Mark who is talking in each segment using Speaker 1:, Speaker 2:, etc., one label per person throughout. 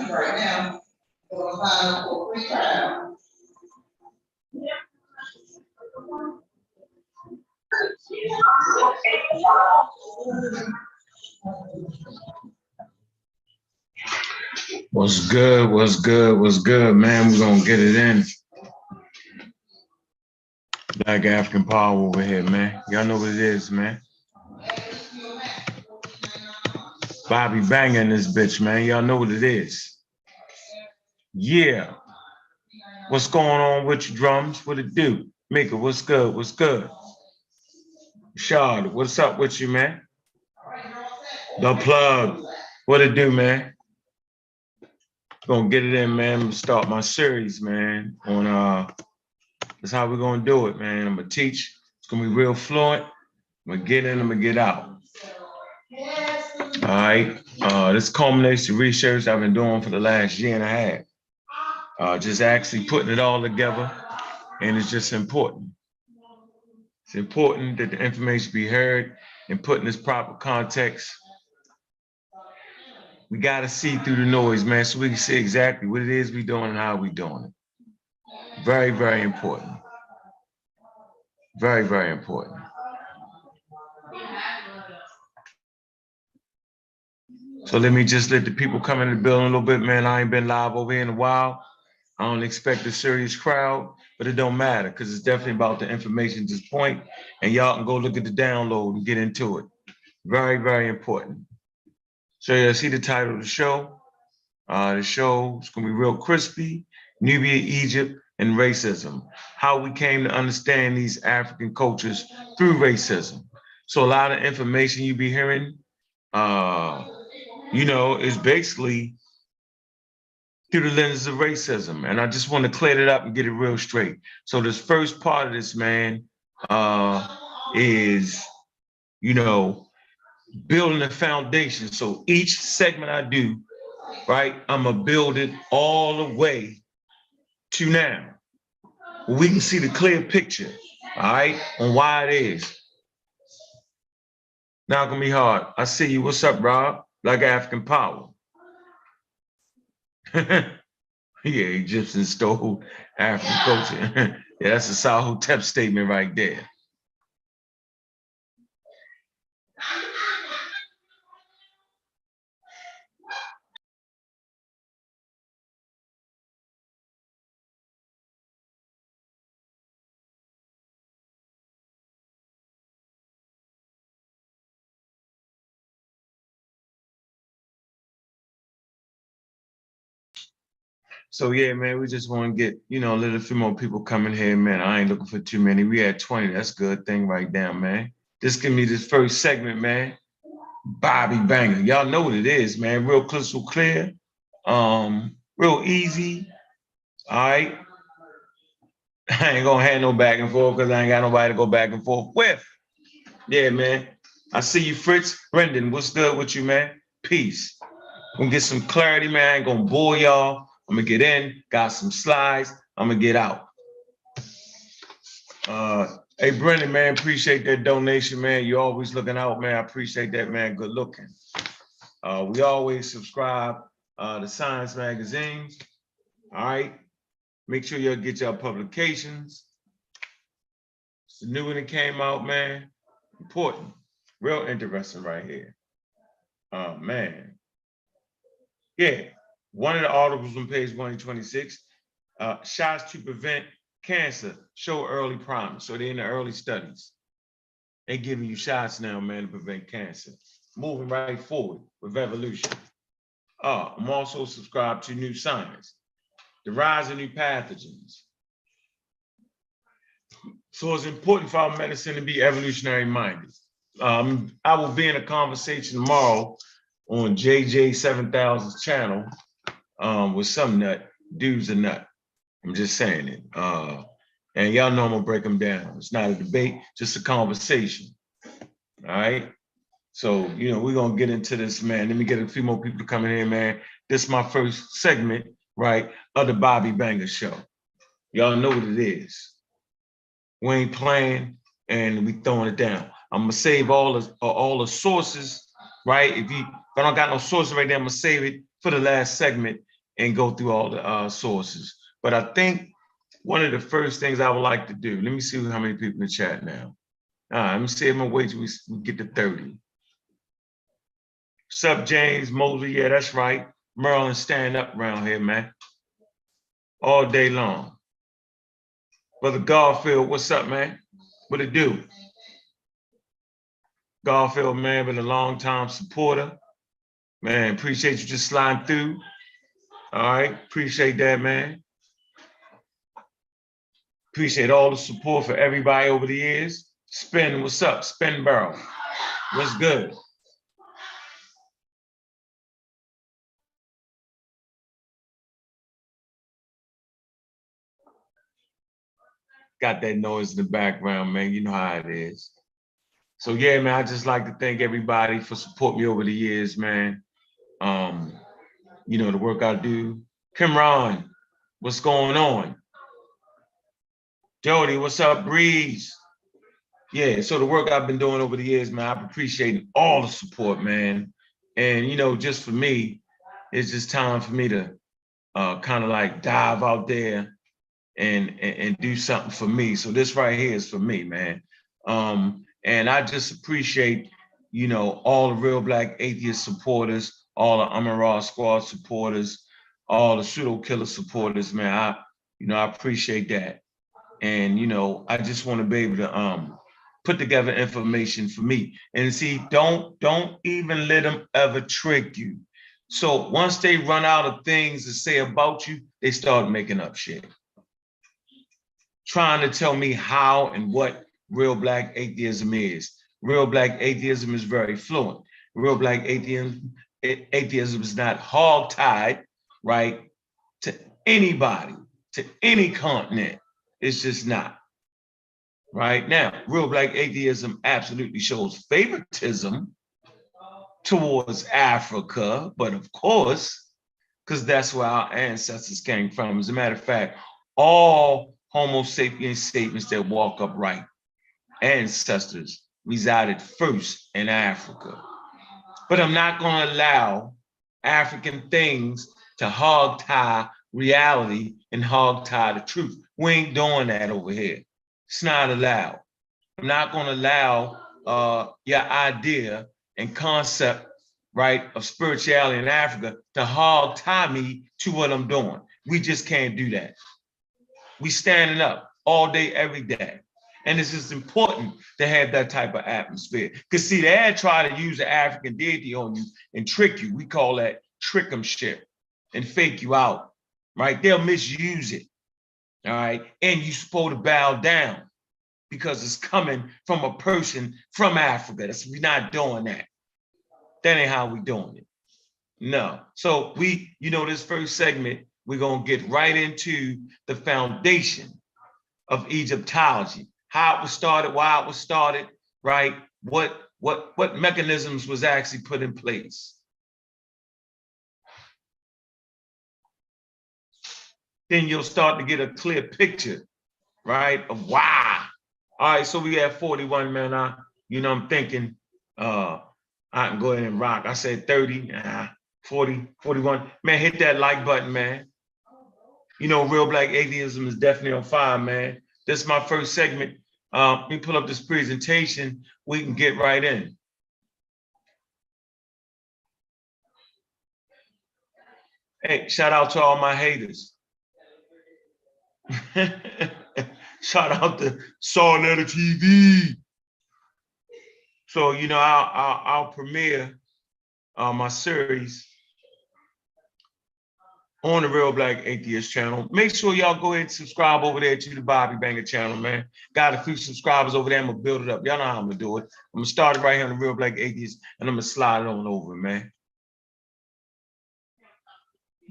Speaker 1: Right now, we'll find out for free trial.
Speaker 2: What's good? What's good? What's good, man? We're gonna get it in. Black African power over here, man. Y'all know what it is, man. Bobby Banger in this bitch, man. Y'all know what it is. Yeah. What's going on with your drums? What it do? Mika, what's good? What's good? Shard, what's up with you, man? The plug. What it do, man? Gonna get it in, man. I'm gonna start my series, man. On that's how we're gonna do it, man. I'm gonna teach. It's gonna be real fluent. I'm gonna get in, I'm gonna get out. All right. This culminates the research I've been doing for the last year and a half. Just actually putting it all together, and it's just important. It's important that the information be heard and put in its proper context. We got to see through the noise, man, so we can see exactly what it is we doing and how we doing it. Very, very important. Very, very important. So let the people come in the building a little bit, man. I ain't been live over here in a while. I don't expect a serious crowd, but it don't matter because it's definitely about the information at this point, and y'all can go look at the download and get into it. Very, very important. So you see the title of the show. The show is gonna be real crispy. Nubia Egypt and Racism. How we came to understand these African cultures through racism. So a lot of information you be hearing, is basically through the lens of racism. And I just want to clear it up and get it real straight. So this first part of this, man, is, building a foundation. So each segment I do, right, I'm gonna build it all the way to now. We can see the clear picture, all right, on why it is. Not gonna be hard. I see you. What's up, Rob? Black African power. Yeah, Egyptians stole African culture. Yeah, that's a Sahotep statement right there. So yeah, man, we just want to get, a little few more people coming here, man. I ain't looking for too many. We had 20. That's a good thing right now, man. This give me this first segment, man. Bobby Banger. Y'all know what it is, man. Real crystal clear. Real easy. All right. I ain't gonna have no back and forth because I ain't got nobody to go back and forth with. Yeah, man. I see you, Fritz. Brendan, what's good with you, man? Peace. Gonna get some clarity, man. I ain't gonna bore y'all. I'm gonna get in, got some slides, I'm gonna get out. Hey, Brendan, man, appreciate that donation, man. You always looking out, man. I appreciate that, man. Good looking. We always subscribe to Science magazines. All right. Make sure y'all get your publications. It's the new one that came out, man. Important. Real interesting right here. Oh, man. Yeah. One of the articles on page 126, shots to prevent cancer show early promise. So they're in the early studies. They're giving you shots now, man, to prevent cancer. Moving right forward with evolution. I'm also subscribed to New Science, the rise of new pathogens. So it's important for our medicine to be evolutionary minded. I will be in a conversation tomorrow on JJ 7000's channel with some nut. Dude's a nut. I'm just saying it. And y'all know I'm gonna break them down. It's not a debate, just a conversation. All right. So, we're gonna get into this, man. Let me get a few more people to come in here, man. This is my first segment, right, of the Bobby Banger Show. Y'all know what it is. We ain't playing and we throwing it down. I'm gonna save all the sources, right? If I don't got no sources right there, I'm gonna save it for the last segment and go through all the sources. But I think one of the first things I would like to do, let me see how many people in the chat now. All right, let me see if I'm gonna wait till we get to 30. What's up, James Mosley? Yeah, that's right. Merlin, stand up around here, man. All day long. Brother Garfield, what's up, man? What it do? Garfield, man, been a long time supporter. Man, appreciate you just sliding through. All right, appreciate that, man. Appreciate all the support for everybody over the years. Spin, what's up? Spin Barrel, what's good? Got that noise in the background, man. You know how it is. So yeah, man, I just like to thank everybody for supporting me over the years, man. The work I do. Kimron, what's going on? Jody, what's up? Breeze. Yeah, so the work I've been doing over the years, man, I appreciate all the support, man. And just for me, it's just time for me to kind of like dive out there and do something for me. So this right here is for me, man. And I just appreciate, all the Real Black Atheist supporters, all the Amara Squad supporters, all the pseudo killer supporters, man. I appreciate that. And, I just want to be able to put together information for me. And see, don't even let them ever trick you. So once they run out of things to say about you, they start making up shit. Trying to tell me how and what real Black atheism is. Real Black atheism is very fluent. Real Black atheism is not hog-tied, right, to anybody, to any continent. It's just not. Right now, Real Black atheism absolutely shows favoritism towards Africa, but of course, because that's where our ancestors came from. As a matter of fact, all Homo sapiens statements that walk upright ancestors resided first in Africa. But I'm not going to allow African things to hog-tie reality and hog-tie the truth. We ain't doing that over here. It's not allowed. I'm not going to allow your idea and concept, right, of spirituality in Africa to hog-tie me to what I'm doing. We just can't do that. We standing up all day, every day. And it's just important to have that type of atmosphere. Because see, they try to use the African deity on you and trick you. We call that trick'emship and fake you out, right? They'll misuse it, all right? And you're supposed to bow down because it's coming from a person from Africa. We're not doing that. That ain't how we doing it. No. So this first segment, we're going to get right into the foundation of Egyptology, how it was started, why it was started, right? What mechanisms was actually put in place. Then you'll start to get a clear picture, right, of why. All right, so we have 41, man. I'm thinking I can go ahead and rock. I said 30, 40, 41. Man, hit that like button, man. You know, Real Black Atheism is definitely on fire, man. This is my first segment. Let me pull up this presentation. We can get right in. Hey, shout out to all my haters. Shout out to Saw Letter TV. So, you know, I'll premiere my series on the Real Black Atheist channel. Make sure y'all go ahead and subscribe over there to the Bobby Banger channel, man. Got a few subscribers over there. I'm gonna build it up. Y'all know how I'm gonna do it. I'm gonna start it right here on the Real Black Atheist, and I'm gonna slide it on over, man.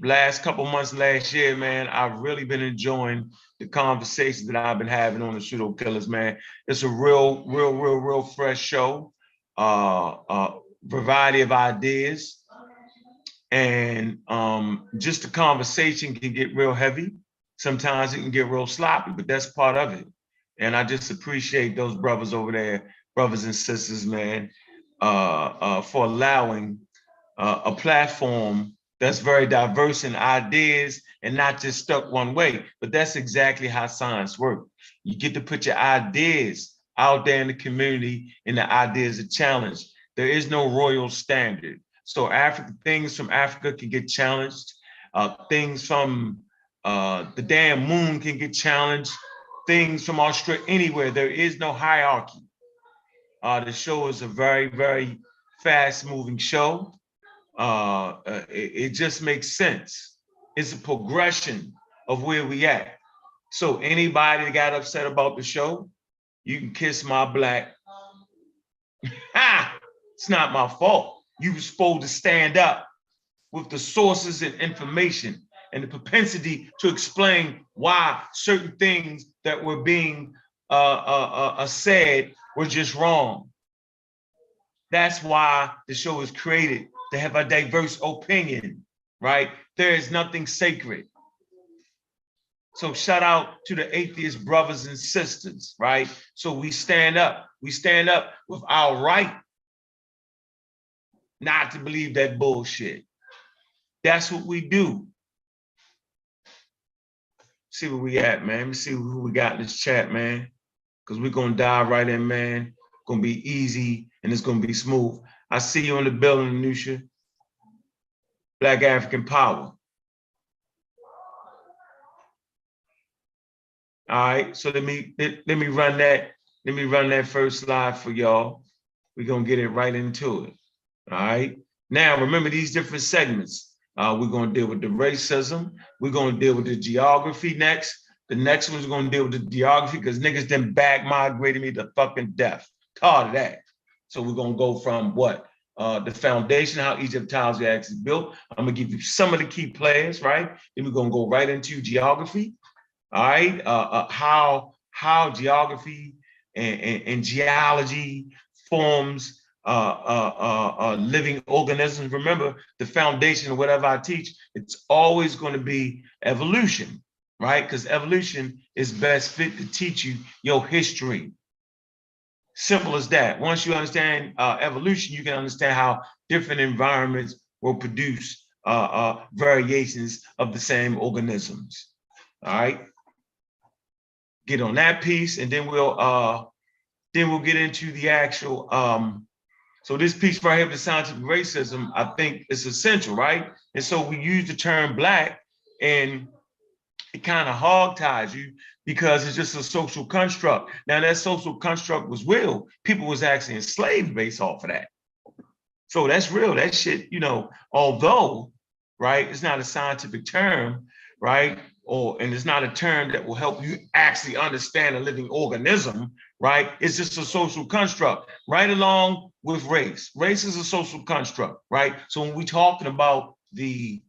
Speaker 2: Last couple months last year, man, I've really been enjoying the conversations that I've been having on the Pseudo Killers, man. It's a real fresh show. Variety of ideas. And just the conversation can get real heavy. Sometimes it can get real sloppy, but that's part of it. And I just appreciate those brothers over there, brothers and sisters, man, for allowing a platform that's very diverse in ideas and not just stuck one way. But that's exactly how science works. You get to put your ideas out there in the community, and the ideas are challenged. There is no royal standard. So things from Africa can get challenged. Things from the damn moon can get challenged. Things from Australia, anywhere. There is no hierarchy. The show is a very fast-moving show. It just makes sense. It's a progression of where we at. So anybody that got upset about the show, you can kiss my black. Ha! It's not my fault. You were supposed to stand up with the sources and information and the propensity to explain why certain things that were being said were just wrong. That's why the show is created, to have a diverse opinion, right? There is nothing sacred. So shout out to the atheist brothers and sisters, right? So we stand up with our right not to believe that bullshit. That's what we do. See where we at, man. Let me see who we got in this chat, man. Because we're going to dive right in, man. It's going to be easy and it's going to be smooth. I see you in the building, Anusha. Black African Power. All right, so let me run that. Let me run that first slide for y'all. We're going to get it right into it. All right. Now, remember these different segments. We're going to deal with the racism. We're going to deal with the geography next. The next one's going to deal with the geography because niggas then back migrated me to fucking death. Tired of that. So we're going to go from what? The foundation, how Egyptology actually built. I'm going to give you some of the key players, right? Then we're going to go right into geography. All right. How geography and geology forms living organisms. Remember, the foundation of whatever I teach, it's always going to be evolution, right? Because evolution is best fit to teach you your history. Simple as that. Once you understand evolution, you can understand how different environments will produce variations of the same organisms. All right. Get on that piece, and then we'll get into the actual so this piece right here, the scientific racism, I think is essential, right? And so we use the term black, and it kind of hog ties you because it's just a social construct. Now that social construct was real. People was actually enslaved based off of that. So that's real. That shit, you know, although, right, it's not a scientific term, right? And it's not a term that will help you actually understand a living organism, right? It's just a social construct, right along with race. Race is a social construct, right? So when we're talking about the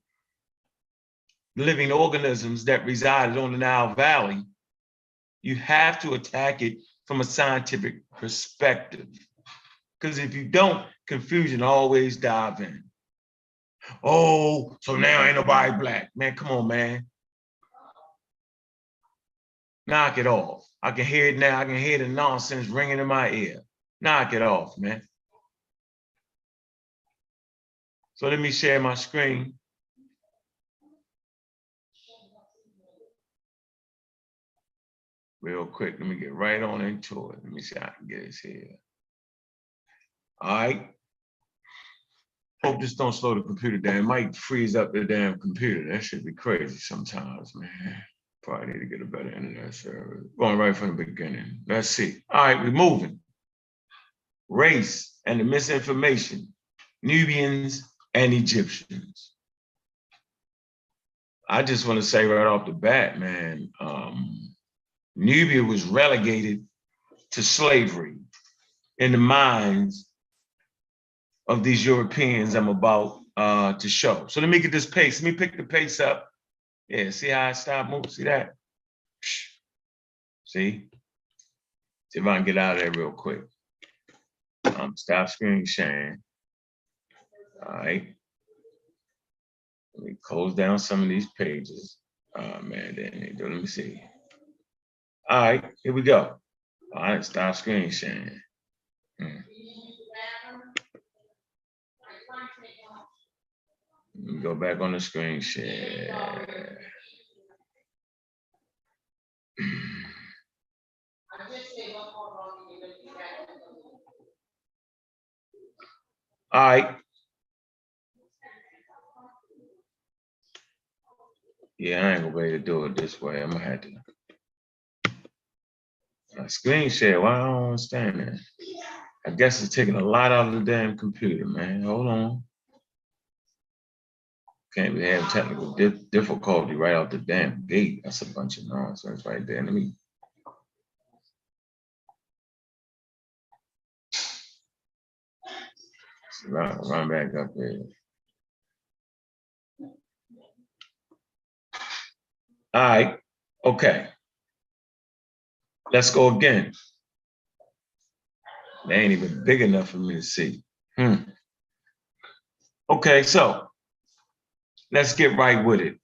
Speaker 2: living organisms that resided on the Nile Valley, you have to attack it from a scientific perspective. Because if you don't, confusion always dive in. Oh, so now ain't nobody black. Man, come on, man. Knock it off. I can hear it now. I can hear the nonsense ringing in my ear. Knock it off, man. So let me share my screen. real quick. Let me get right on into it. Let me see how I can get this here. All right. Hope this don't slow the computer down. It might freeze up the damn computer. That should be crazy sometimes, man. Probably need to get a better internet service. Going right from the beginning. Let's see. All right, we're moving. Race and the misinformation. Nubians and Egyptians. I just want to say right off the bat, man, Nubia was relegated to slavery in the minds of these Europeans I'm about to show. So let me get this pace. Let me pick the pace up. Yeah, see how I stop moving? See that? See? See if I can get out of there real quick. Stop screen sharing. All right. Let me close down some of these pages. Oh man, let me see. All right, here we go. All right, stop screen sharing. Let me go back on the screen share. All right. Yeah, I ain't gonna be able to do it this way. I'm gonna have to screen share. Why I don't understand that? I guess it's taking a lot out of the damn computer, man. Hold on. Can't be having technical difficulty right out the damn gate. That's a bunch of nonsense right there. Let me. Run back up there. All right. Okay. Let's go again. They ain't even big enough for me to see. Okay, so let's get right with it.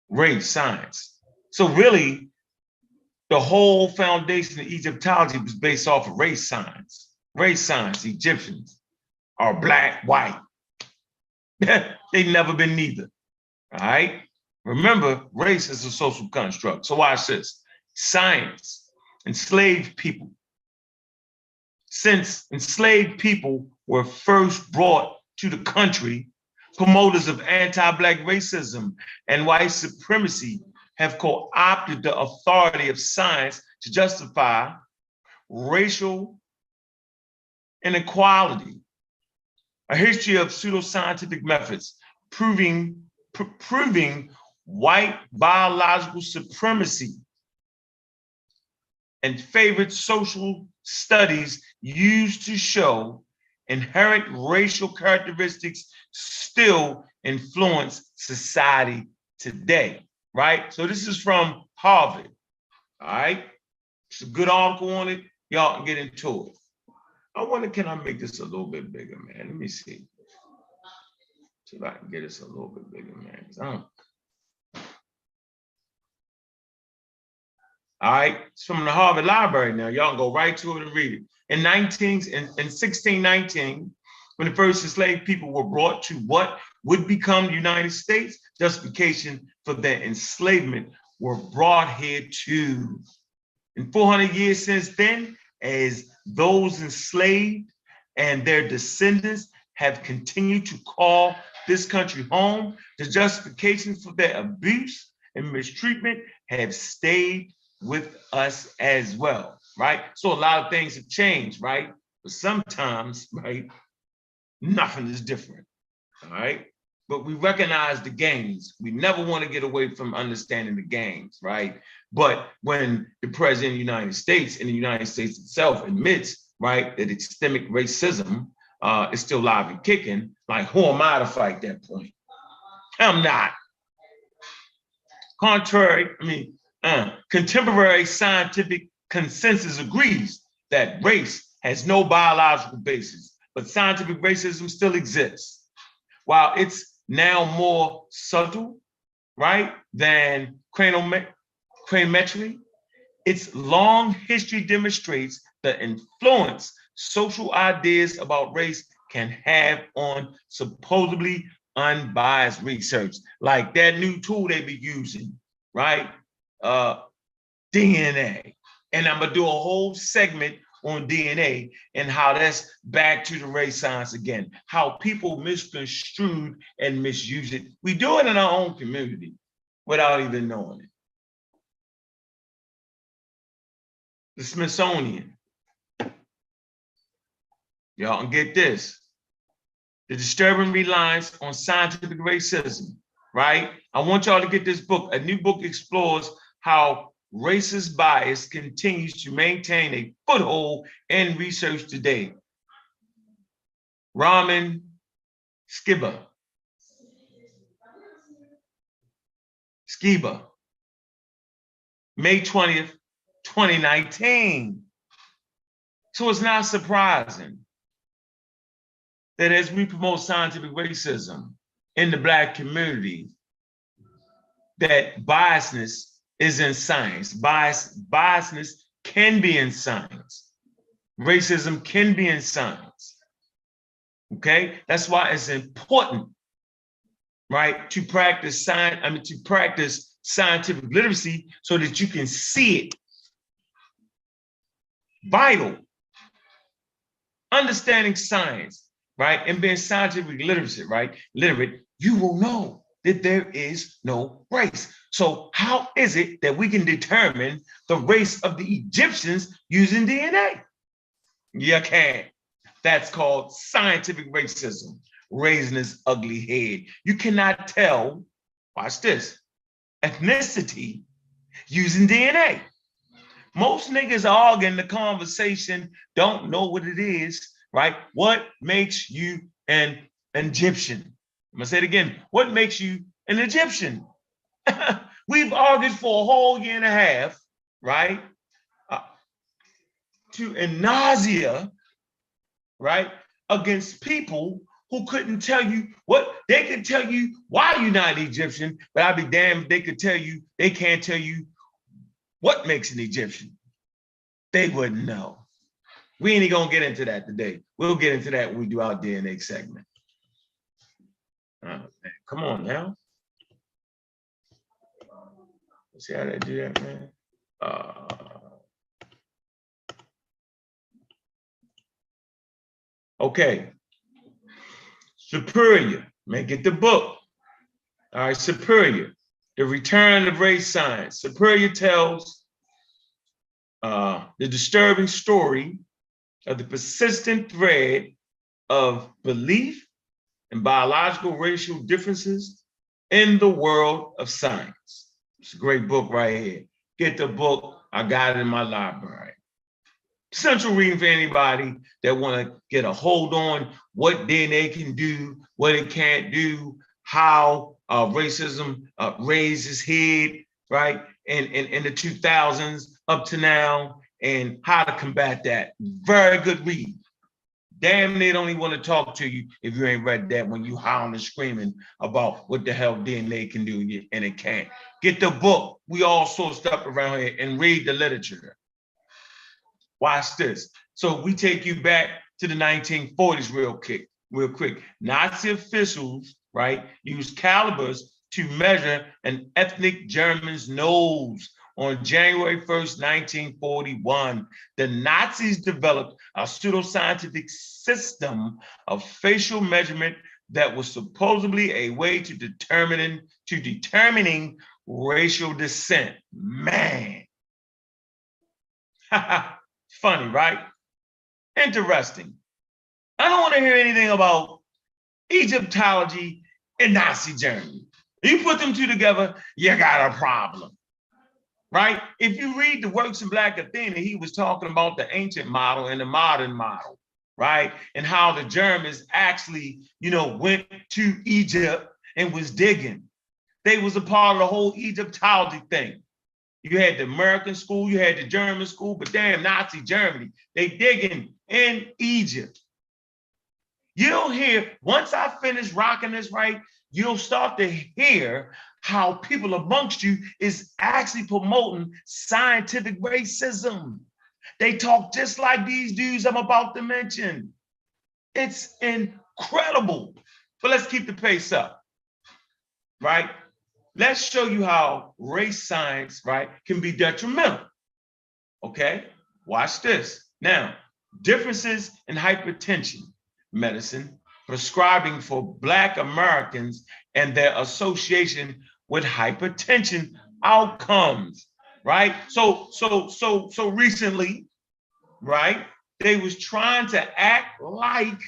Speaker 2: Race science. So really, the whole foundation of Egyptology was based off of race science. Race science, Egyptians are black, white. They've never been neither. All right. Remember, race is a social construct. So watch this. Science, enslaved people. Since enslaved people were first brought to the country, promoters of anti-Black racism and white supremacy have co-opted the authority of science to justify racial inequality. A history of pseudoscientific methods proving white biological supremacy and favored social studies used to show inherent racial characteristics still influence society today, right? So this is from Harvard, all right? It's a good article on it. Y'all can get into it. I wonder, can I make this a little bit bigger, man? Let me see. See if I can get this a little bit bigger, man. All right, it's from the Harvard Library now. Y'all can go right to it and read it. In 1619, when the first enslaved people were brought to what would become the United States, justification for their enslavement were brought here too. In 400 years since then, as those enslaved and their descendants have continued to call this country home, the justification for their abuse and mistreatment have stayed with us as well, right? So a lot of things have changed, right? But sometimes, right, nothing is different, all right? But we recognize the gains. We never want to get away from understanding the gains, right? But when the president of the United States and the United States itself admits, right, that systemic racism is still live and kicking, like, who am I to fight that point? I'm not. Contemporary scientific consensus agrees that race has no biological basis, but scientific racism still exists. While it's now more subtle, right, than craniometry, its long history demonstrates the influence social ideas about race can have on supposedly unbiased research, like that new tool they be using, right? DNA. And I'm gonna do a whole segment on DNA and how that's back to the race science again, how people misconstrued and misuse it. We do it in our own community without even knowing it. The Smithsonian. Y'all can get this. The disturbing reliance on scientific racism, right? I want y'all to get this book. A new book explores how racist bias continues to maintain a foothold in research today. Raman Skiba, May 20th, 2019. So it's not surprising that as we promote scientific racism in the Black community, that biasness is in science. Biasness can be in science. Racism can be in science. Okay, that's why it's important, right, to practice scientific literacy so that you can see it. Vital. Understanding science, right, and being scientifically literate, you will know that there is no race. So how is it that we can determine the race of the Egyptians using DNA? You can't. That's called scientific racism, raising its ugly head. You cannot tell, watch this, ethnicity using DNA. Most niggas arguing the conversation don't know what it is, right? What makes you an Egyptian? I'm gonna say it again. What makes you an Egyptian? We've argued for a whole year and a half, right? To nausea, right? Against people who couldn't tell you what, they could tell you why you're not Egyptian, but I'd be damned if they could tell you, they can't tell you what makes an Egyptian. They wouldn't know. We ain't gonna get into that today. We'll get into that when we do our DNA segment. Man, come on now. Let's see how they do that, man. Okay. Superior, man, get the book. All right, Superior, The Return of Race Science. Superior tells the disturbing story of the persistent thread of belief and biological racial differences in the world of science. It's a great book right here. Get the book. I got it in my library. Central reading for anybody that want to get a hold on what DNA can do, what it can't do, how racism raised its head, right, in the 2000s up to now, and how to combat that. Very good read. Damn, they don't even want to talk to you if you ain't read that when you howling and screaming about what the hell DNA can do and it can't. Get the book. We all sourced up around here and read the literature. Watch this. So we take you back to the 1940s real quick. Nazi officials, right, used calibers to measure an ethnic German's nose. On January 1st, 1941, the Nazis developed a pseudoscientific system of facial measurement that was supposedly a way to determining racial descent. Man. Funny, right? Interesting. I don't want to hear anything about Egyptology and Nazi Germany. You put them two together, you got a problem. Right? If you read the works of Black Athena, he was talking about the ancient model and the modern model, right? And how the Germans actually, went to Egypt and was digging. They was a part of the whole Egyptology thing. You had the American school, you had the German school, but damn, Nazi Germany, they digging in Egypt. You don't hear, once I finish rocking this right, you'll start to hear how people amongst you is actually promoting scientific racism. They talk just like these dudes I'm about to mention. It's incredible. But let's keep the pace up, right? let's show you how race science, right, can be detrimental. Okay, watch this. Now, differences in hypertension medicine prescribing for Black Americans and their association with hypertension outcomes, right? So recently, right, they was trying to act like,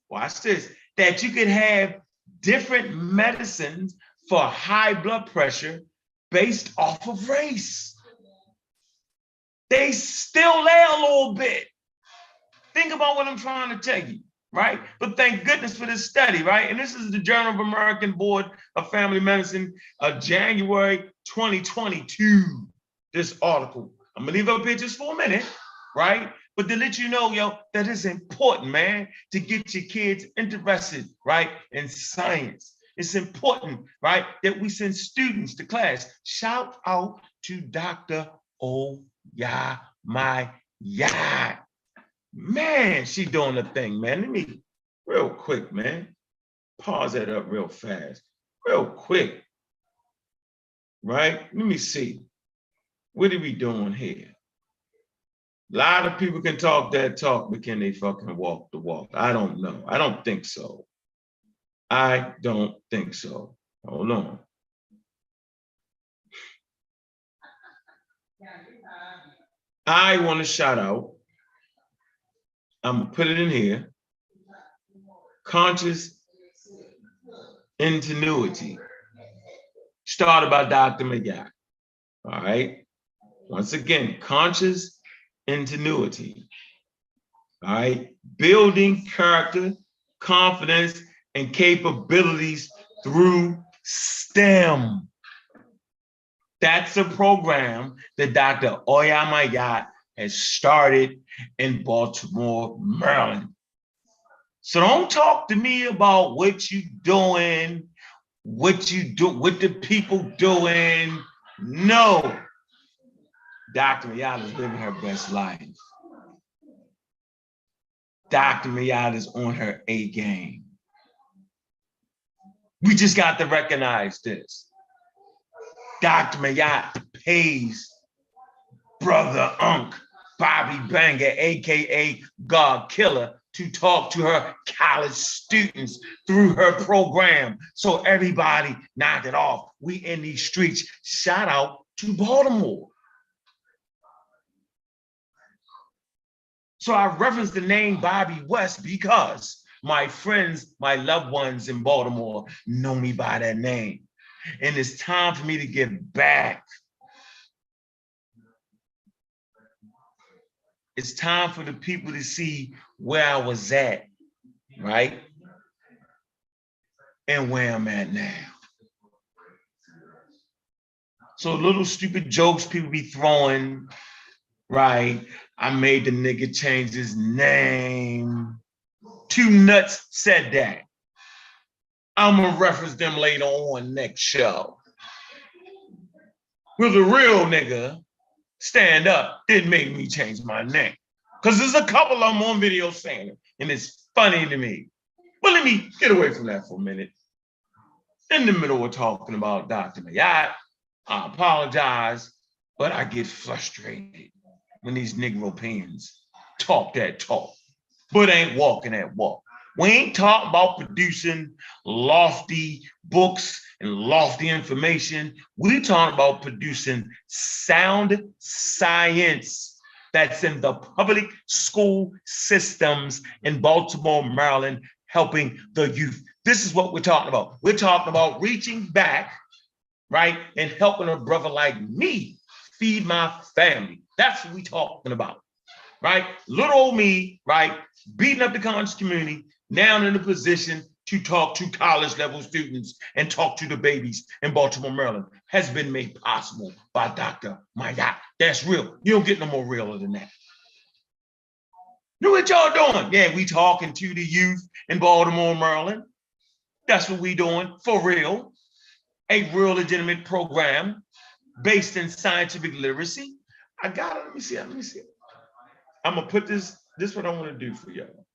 Speaker 2: watch this, that you could have different medicines for high blood pressure based off of race. They still there a little bit. Think about what I'm trying to tell you, right? But thank goodness for this study, right? And this is the Journal of American Board of Family Medicine, January 2022, this article. I'm gonna leave up here just for a minute, right? But to let you know, yo, that is important, man, to get your kids interested, right, in science. It's important, right, that we send students to class. Shout out to Dr. O. Yeah, my yeah. Man, she doing the thing, man. Let me, real quick, man. Pause that up real fast. Real quick. Right? Let me see. What are we doing here? A lot of people can talk that talk, but can they fucking walk the walk? I don't know. I don't think so. I don't think so. Hold on. I want to shout out. I'm gonna put it in here. Conscious ingenuity. Started by Dr. McGack. All right. Once again, conscious ingenuity. All right. Building character, confidence, and capabilities through STEM. That's a program that Dr. Oyamayat has started in Baltimore, Maryland. So don't talk to me about what you doing, what the people doing. No. Dr. Mayat is living her best life. Dr. Mayat is on her A game. We just got to recognize this. Dr. Mayat pays Brother Unc, Bobby Banger, AKA God Killer, to talk to her college students through her program. So everybody knock it off. We in these streets. Shout out to Baltimore. So I referenced the name Bobby West because my friends, my loved ones in Baltimore know me by that name. And it's time for me to give back. It's time for the people to see where I was at, right? And where I'm at now. So little stupid jokes people be throwing, right? I made the nigga change his name. Two nuts said that. I'm gonna reference them later on next show. Will the real nigga stand up didn't make me change my name? Because there's a couple of them on video saying it, and it's funny to me. But let me get away from that for a minute. In the middle of talking about Dr. Mayat, I apologize, but I get frustrated when these Negro pens talk that talk, but ain't walking that walk. We ain't talking about producing lofty books and lofty information. We talking about producing sound science that's in the public school systems in Baltimore, Maryland, helping the youth. This is what we're talking about. We're talking about reaching back, right, and helping a brother like me feed my family. That's what we're talking about, right? Little old me, right, beating up the conscious community, now in a position to talk to college level students and talk to the babies in Baltimore, Maryland, has been made possible by Dr. Mayat. That's real. You don't get no more realer than that. You know what y'all doing? Yeah, we talking to the youth in Baltimore, Maryland. That's what we doing, for real. A real legitimate program based in scientific literacy. I got it, let me see. I'm gonna put this is what I wanna do for y'all,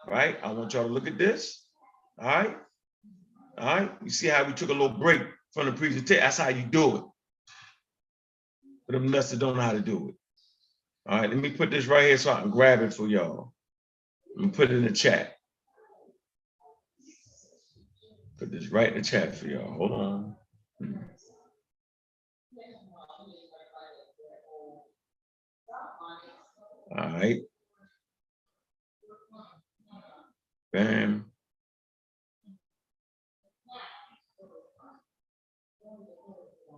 Speaker 2: right? I want y'all to look at this, all right? You see how we took a little break from the presentation. That's how you do it. For them nuts that don't know how to do it. All right, let me put this right here so I can grab it for y'all. Let me put it in the chat. Put this right in the chat for y'all. Hold on. All right. Bam.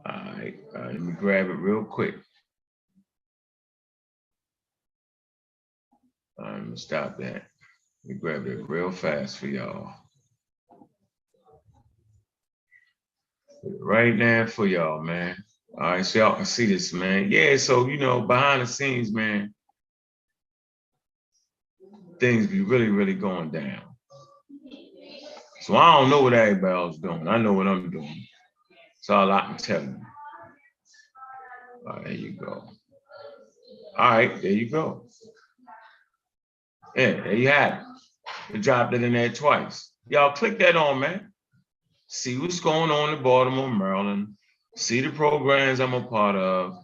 Speaker 2: All right, let me grab it real quick. Let me stop that. Let me grab it real fast for y'all. Put it right now for y'all, man. All right, so y'all can see this, man. Yeah, so, you know, behind the scenes, man, things be really, really going down. So I don't know what everybody else is doing. I know what I'm doing. That's all I can tell you. All right, there you go. All right, there you go. Yeah, there you have it. We dropped it in there twice. Y'all click that on, man. See what's going on in Baltimore, Maryland. See the programs I'm a part of.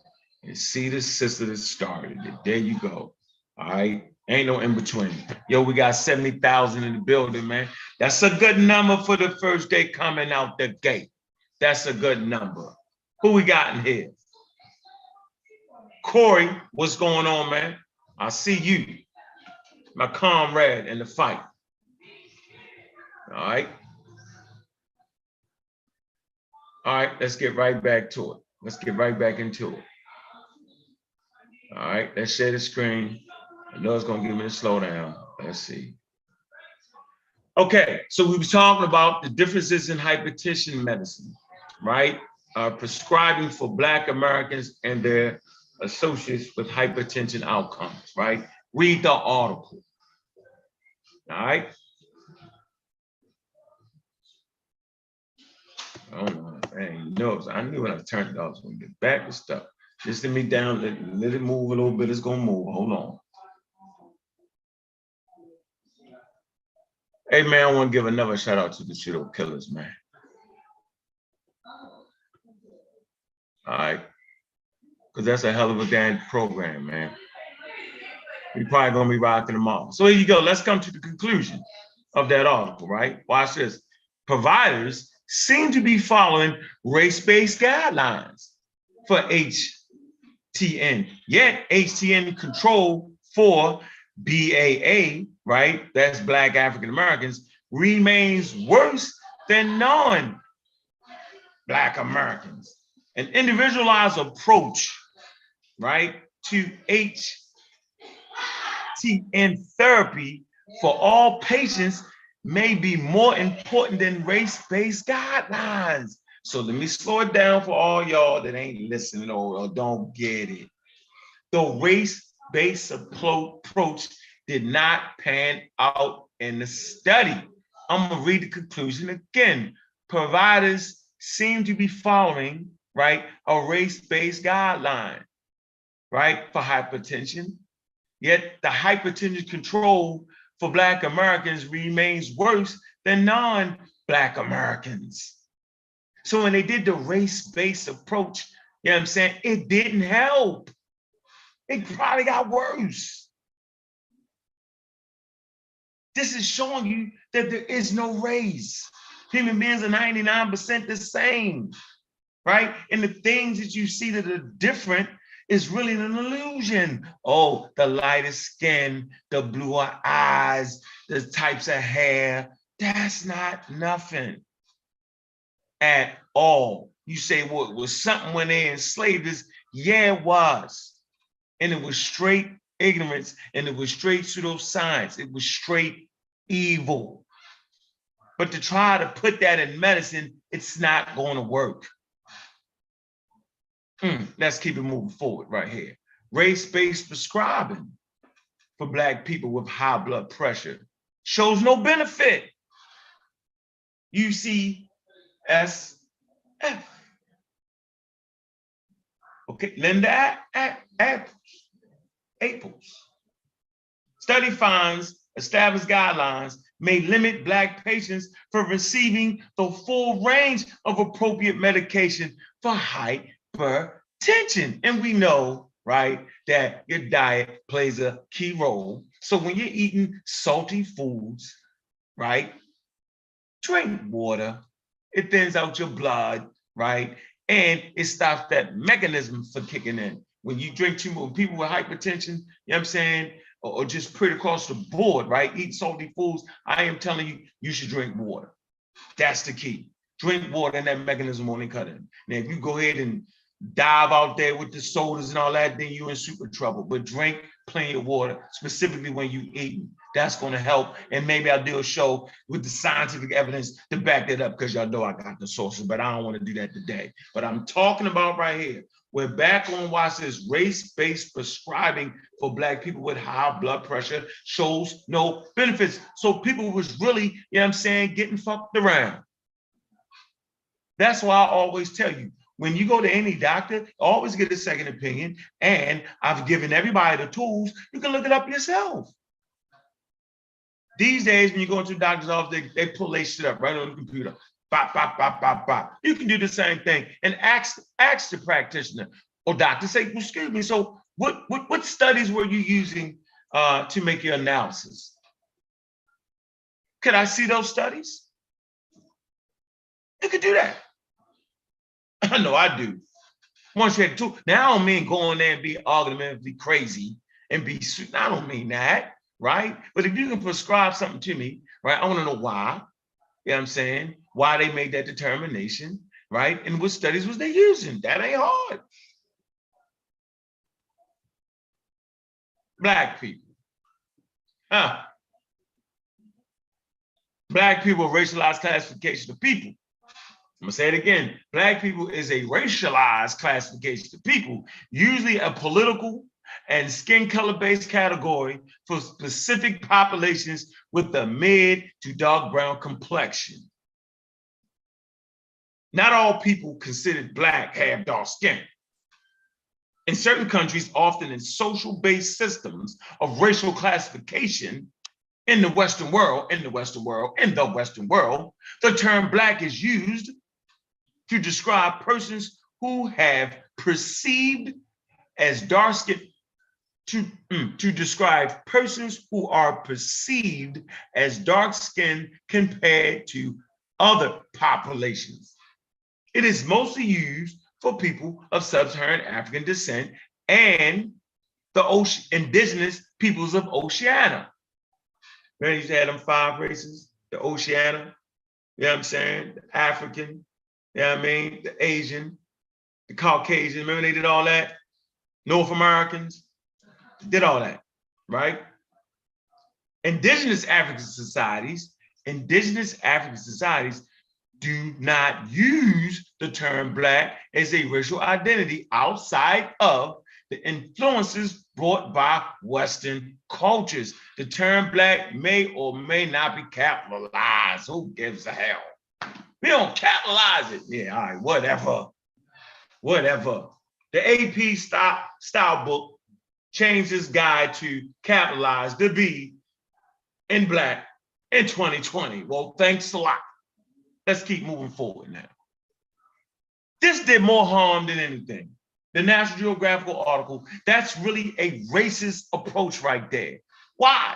Speaker 2: And see the sister that started it. There you go. All right. Ain't no in between. Yo, we got 70,000 in the building, man. That's a good number for the first day coming out the gate. That's a good number. Who we got in here? Corey, what's going on, man? I see you. My comrade in the fight. All right. All right, let's get right back to it. Let's get right back into it. All right, let's share the screen. I know it's gonna give me a slowdown. Let's see. Okay, so we were talking about the differences in hypertension medicine, right? Prescribing for Black Americans and their associates with hypertension outcomes, right? Read the article. All right. Oh no, dang, no, I knew when I turned it off, I was gonna get back to stuff. Just let me down, let it move a little bit, it's gonna move, hold on. Hey man, I wanna give another shout out to the Shadow Killers, man. All right, because that's a hell of a damn program, man. We probably gonna be rocking them all. So here you go, let's come to the conclusion of that article, right? Watch this. Providers seem to be following race-based guidelines for HTN, yet HTN control for BAA, right? That's Black African Americans, remains worse than non-Black Americans. An individualized approach, right, to HTN therapy for all patients may be more important than race-based guidelines. So let me slow it down for all y'all that ain't listening or don't get it. The race-based approach did not pan out in the study. I'm gonna read the conclusion again. Providers seem to be following, right, a race-based guideline, right, for hypertension. Yet the hypertension control for Black Americans remains worse than non-Black Americans. So when they did the race-based approach, you know what I'm saying, it didn't help. It probably got worse. This is showing you that there is no race. Human beings are 99% the same, right? And the things that you see that are different is really an illusion. Oh, the lighter skin, the bluer eyes, the types of hair, that's not nothing at all. You say, well, it was something when they enslaved us. Yeah, it was. And it was straight ignorance, and it was straight pseudoscience. It was straight evil. But to try to put that in medicine, it's not going to work. Let's keep it moving forward right here. Race-based prescribing for Black people with high blood pressure shows no benefit. UCSF. Okay, Linda Aples. Study finds established guidelines may limit Black patients from receiving the full range of appropriate medication for hypertension. And we know, right, that your diet plays a key role. So when you're eating salty foods, right, drink water. It thins out your blood, right? And it stops that mechanism for kicking in. When you drink too much, people with hypertension, you know what I'm saying, or just pretty across the board, right? Eat salty foods. I am telling you, you should drink water. That's the key. Drink water and that mechanism won't cut in. Now, if you go ahead and dive out there with the sodas and all that, then you're in super trouble. But drink plenty of water, specifically when you eating. That's going to help. And maybe I'll do a show with the scientific evidence to back that up, because y'all know I got the sources, but I don't want to do that today. But I'm talking about right here. We're back on why it says race-based prescribing for Black people with high blood pressure shows no benefits. So people was really, you know what I'm saying, getting fucked around. That's why I always tell you, when you go to any doctor, always get a second opinion. And I've given everybody the tools. You can look it up yourself. These days, when you go into the doctor's office, they pull their shit up right on the computer. Bop, bop, bop, bop, bop. You can do the same thing and ask the practitioner or doctor, say, excuse me, so what studies were you using to make your analysis? Can I see those studies? You can do that. I know I do. Once you had to, now I don't mean go in there and be argumentatively crazy and be, I don't mean that, right? But if you can prescribe something to me, right, I want to know why, you know what I'm saying? Why they made that determination, right? And what studies was they using? That ain't hard. Black people. Black people, racialized classification of people. I'm gonna say it again. Black people is a racialized classification of people, usually a political and skin color-based category for specific populations with a mid to dark brown complexion. Not all people considered Black have dark skin. In certain countries, often in social-based systems of racial classification, in the Western world, the term Black is used to describe persons who have perceived as dark skinned, to describe persons who are perceived as dark skinned compared to other populations. It is mostly used for people of sub-Saharan African descent and the indigenous peoples of Oceania. Remember, you used to have them 5 races, the Oceania, you know what I'm saying, the African, you know what I mean, the Asian, the Caucasian. Remember they did all that? North Americans did all that, right? Indigenous African societies do not use the term Black as a racial identity outside of the influences brought by Western cultures. The term Black may or may not be capitalized. Who gives a hell? We don't capitalize it. Yeah, all right, whatever. The AP style book changed its guide to capitalize the B in Black in 2020. Well, thanks a lot. Let's keep moving forward now. This did more harm than anything. The National Geographical article, that's really a racist approach right there. Why?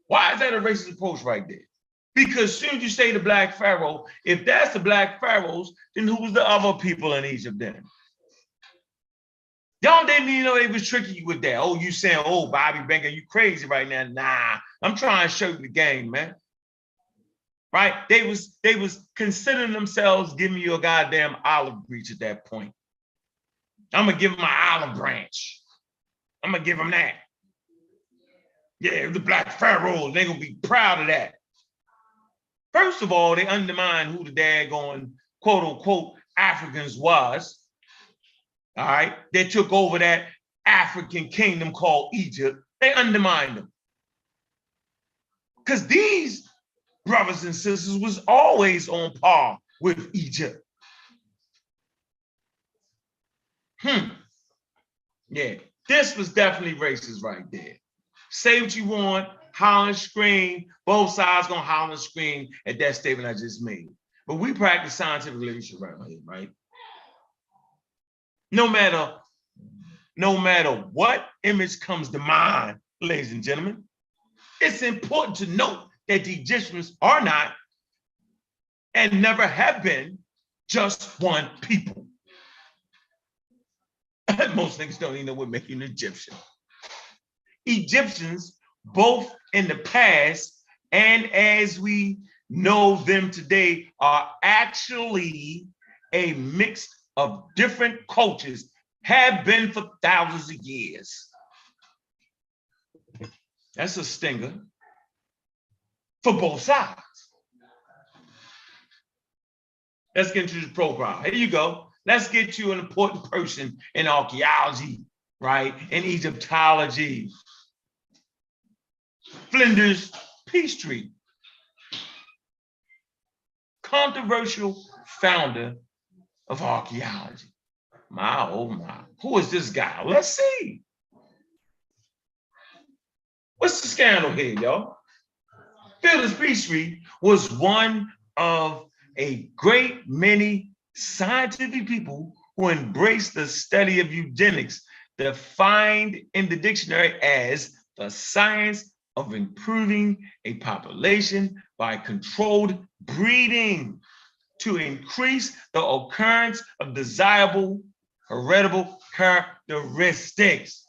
Speaker 2: Why is that a racist approach right there? Because as soon as you say the Black Pharaoh, if that's the Black Pharaohs, then who's the other people in Egypt then? Y'all didn't even know they was tricking you with that. Oh, you saying, oh, Bobby Banker, you crazy right now. Nah, I'm trying to show you the game, man. Right? They was considering themselves giving you a goddamn olive branch at that point. I'm gonna give them my olive branch. I'm gonna give them that. Yeah, the Black Pharaohs, they're gonna be proud of that. First of all, they undermine who the daggone quote unquote Africans was. All right, they took over that African kingdom called Egypt. They undermined them. Because these brothers and sisters was always on par with Egypt. Yeah, this was definitely racist right there. Say what you want, holler and scream. Both sides gonna holler and scream at that statement I just made. But we practice scientific leadership right here, right? No matter what image comes to mind, ladies and gentlemen, it's important to note that the Egyptians are not and never have been just one people. Most niggas don't even know what makes you an Egyptian. Egyptians, both in the past and as we know them today, are actually a mix of different cultures, have been for thousands of years. That's a stinger for both sides. Let's get into the profile. Here you go. Let's get you an important person in archaeology, right? In Egyptology. Flinders Peachtree, controversial founder of archaeology. My, oh my, who is this guy? Let's see. What's the scandal here, y'all? Flinders Peachtree was one of a great many scientific people who embraced the study of eugenics, defined in the dictionary as the science of improving a population by controlled breeding to increase the occurrence of desirable heritable characteristics.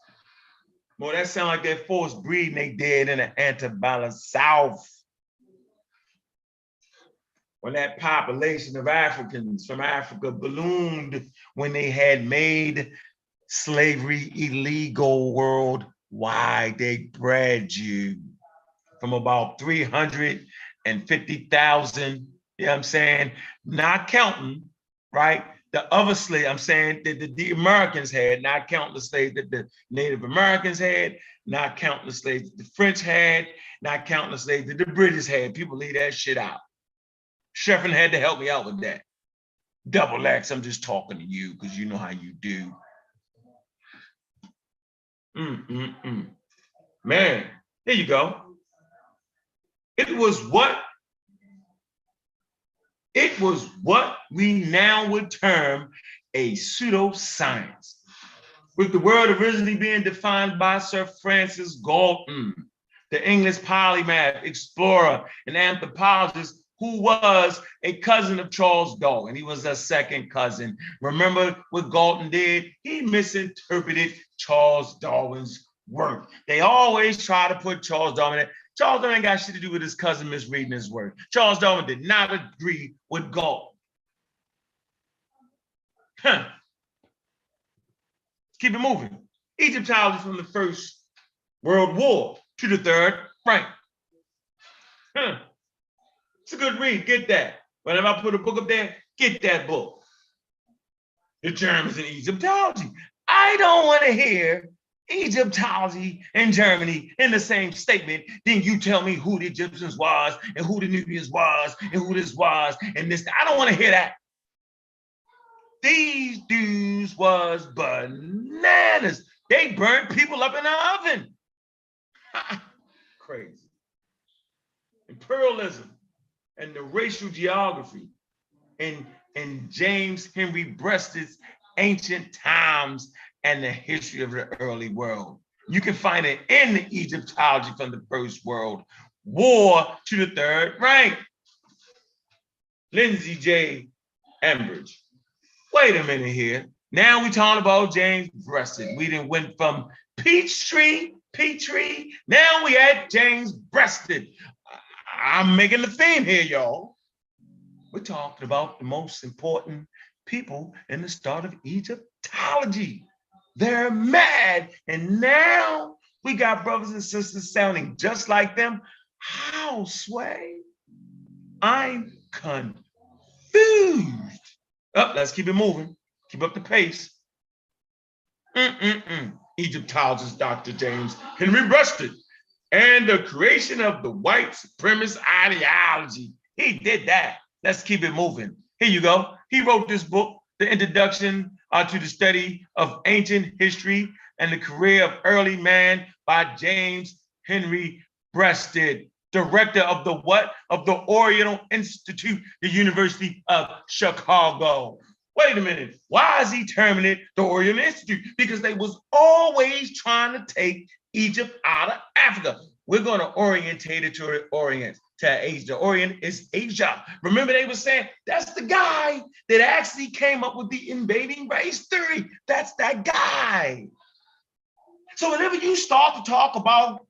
Speaker 2: Boy, that sounds like that forced breeding they did in the antebellum South. When that population of Africans from Africa ballooned when they had made slavery illegal worldwide, they bred you from about 350,000, you know what I'm saying? Not counting, right? The other slave, I'm saying that the Americans had, not counting the slaves that the Native Americans had, not counting the slaves that the French had, not counting the slaves that the British had. People leave that shit out. Sheffin had to help me out with that. Double X, I'm just talking to you because you know how you do. Man, here you go. It was what we now would term a pseudoscience, with the word originally being defined by Sir Francis Galton, the English polymath, explorer, and anthropologist who was a cousin of Charles Darwin. He was a second cousin. Remember what Galton did? He misinterpreted Charles Darwin's work. They always try to put Charles Darwin in. Charles Darwin ain't got shit to do with his cousin misreading his work. Charles Darwin did not agree with Galton. Keep it moving. Egyptology from the First World War to the Third Reich. It's a good read, get that. Whenever I put a book up there, get that book. The Germans in Egyptology. I don't want to hear Egyptology and Germany in the same statement. Then you tell me who the Egyptians was and who the Nubians was and who this was and this. I don't want to hear that. These dudes was bananas. They burnt people up in the oven. Crazy. Imperialism and the racial geography in James Henry Breasted's Ancient Times and the History of the Early World. You can find it in the Egyptology from the First World War to the Third Reich. Lindsay J. Ambridge. Wait a minute here. Now we talking about James Breasted. We done went from Peachtree, now we at James Breasted. I'm making the theme here, y'all. We're talking about the most important people in the start of Egyptology. They're mad. And now we got brothers and sisters sounding just like them. How, Sway? I'm confused. Oh, let's keep it moving. Keep up the pace. Egyptologist Dr. James Henry Breasted and the creation of the white supremacist ideology. He did that. Let's keep it moving. Here you go. He wrote this book, The Introduction to the Study of Ancient History and the Career of Early Man by James Henry breasted, director of the what? Of the Oriental Institute, the University of Chicago. Wait a minute, why is he terming it the Oriental Institute? Because they was always trying to take Egypt out of Africa. We're going to orientate it to the Orient, to Asia. The Orient is Asia. Remember, they were saying that's the guy that actually came up with the invading race theory. That's that guy. So whenever you start to talk about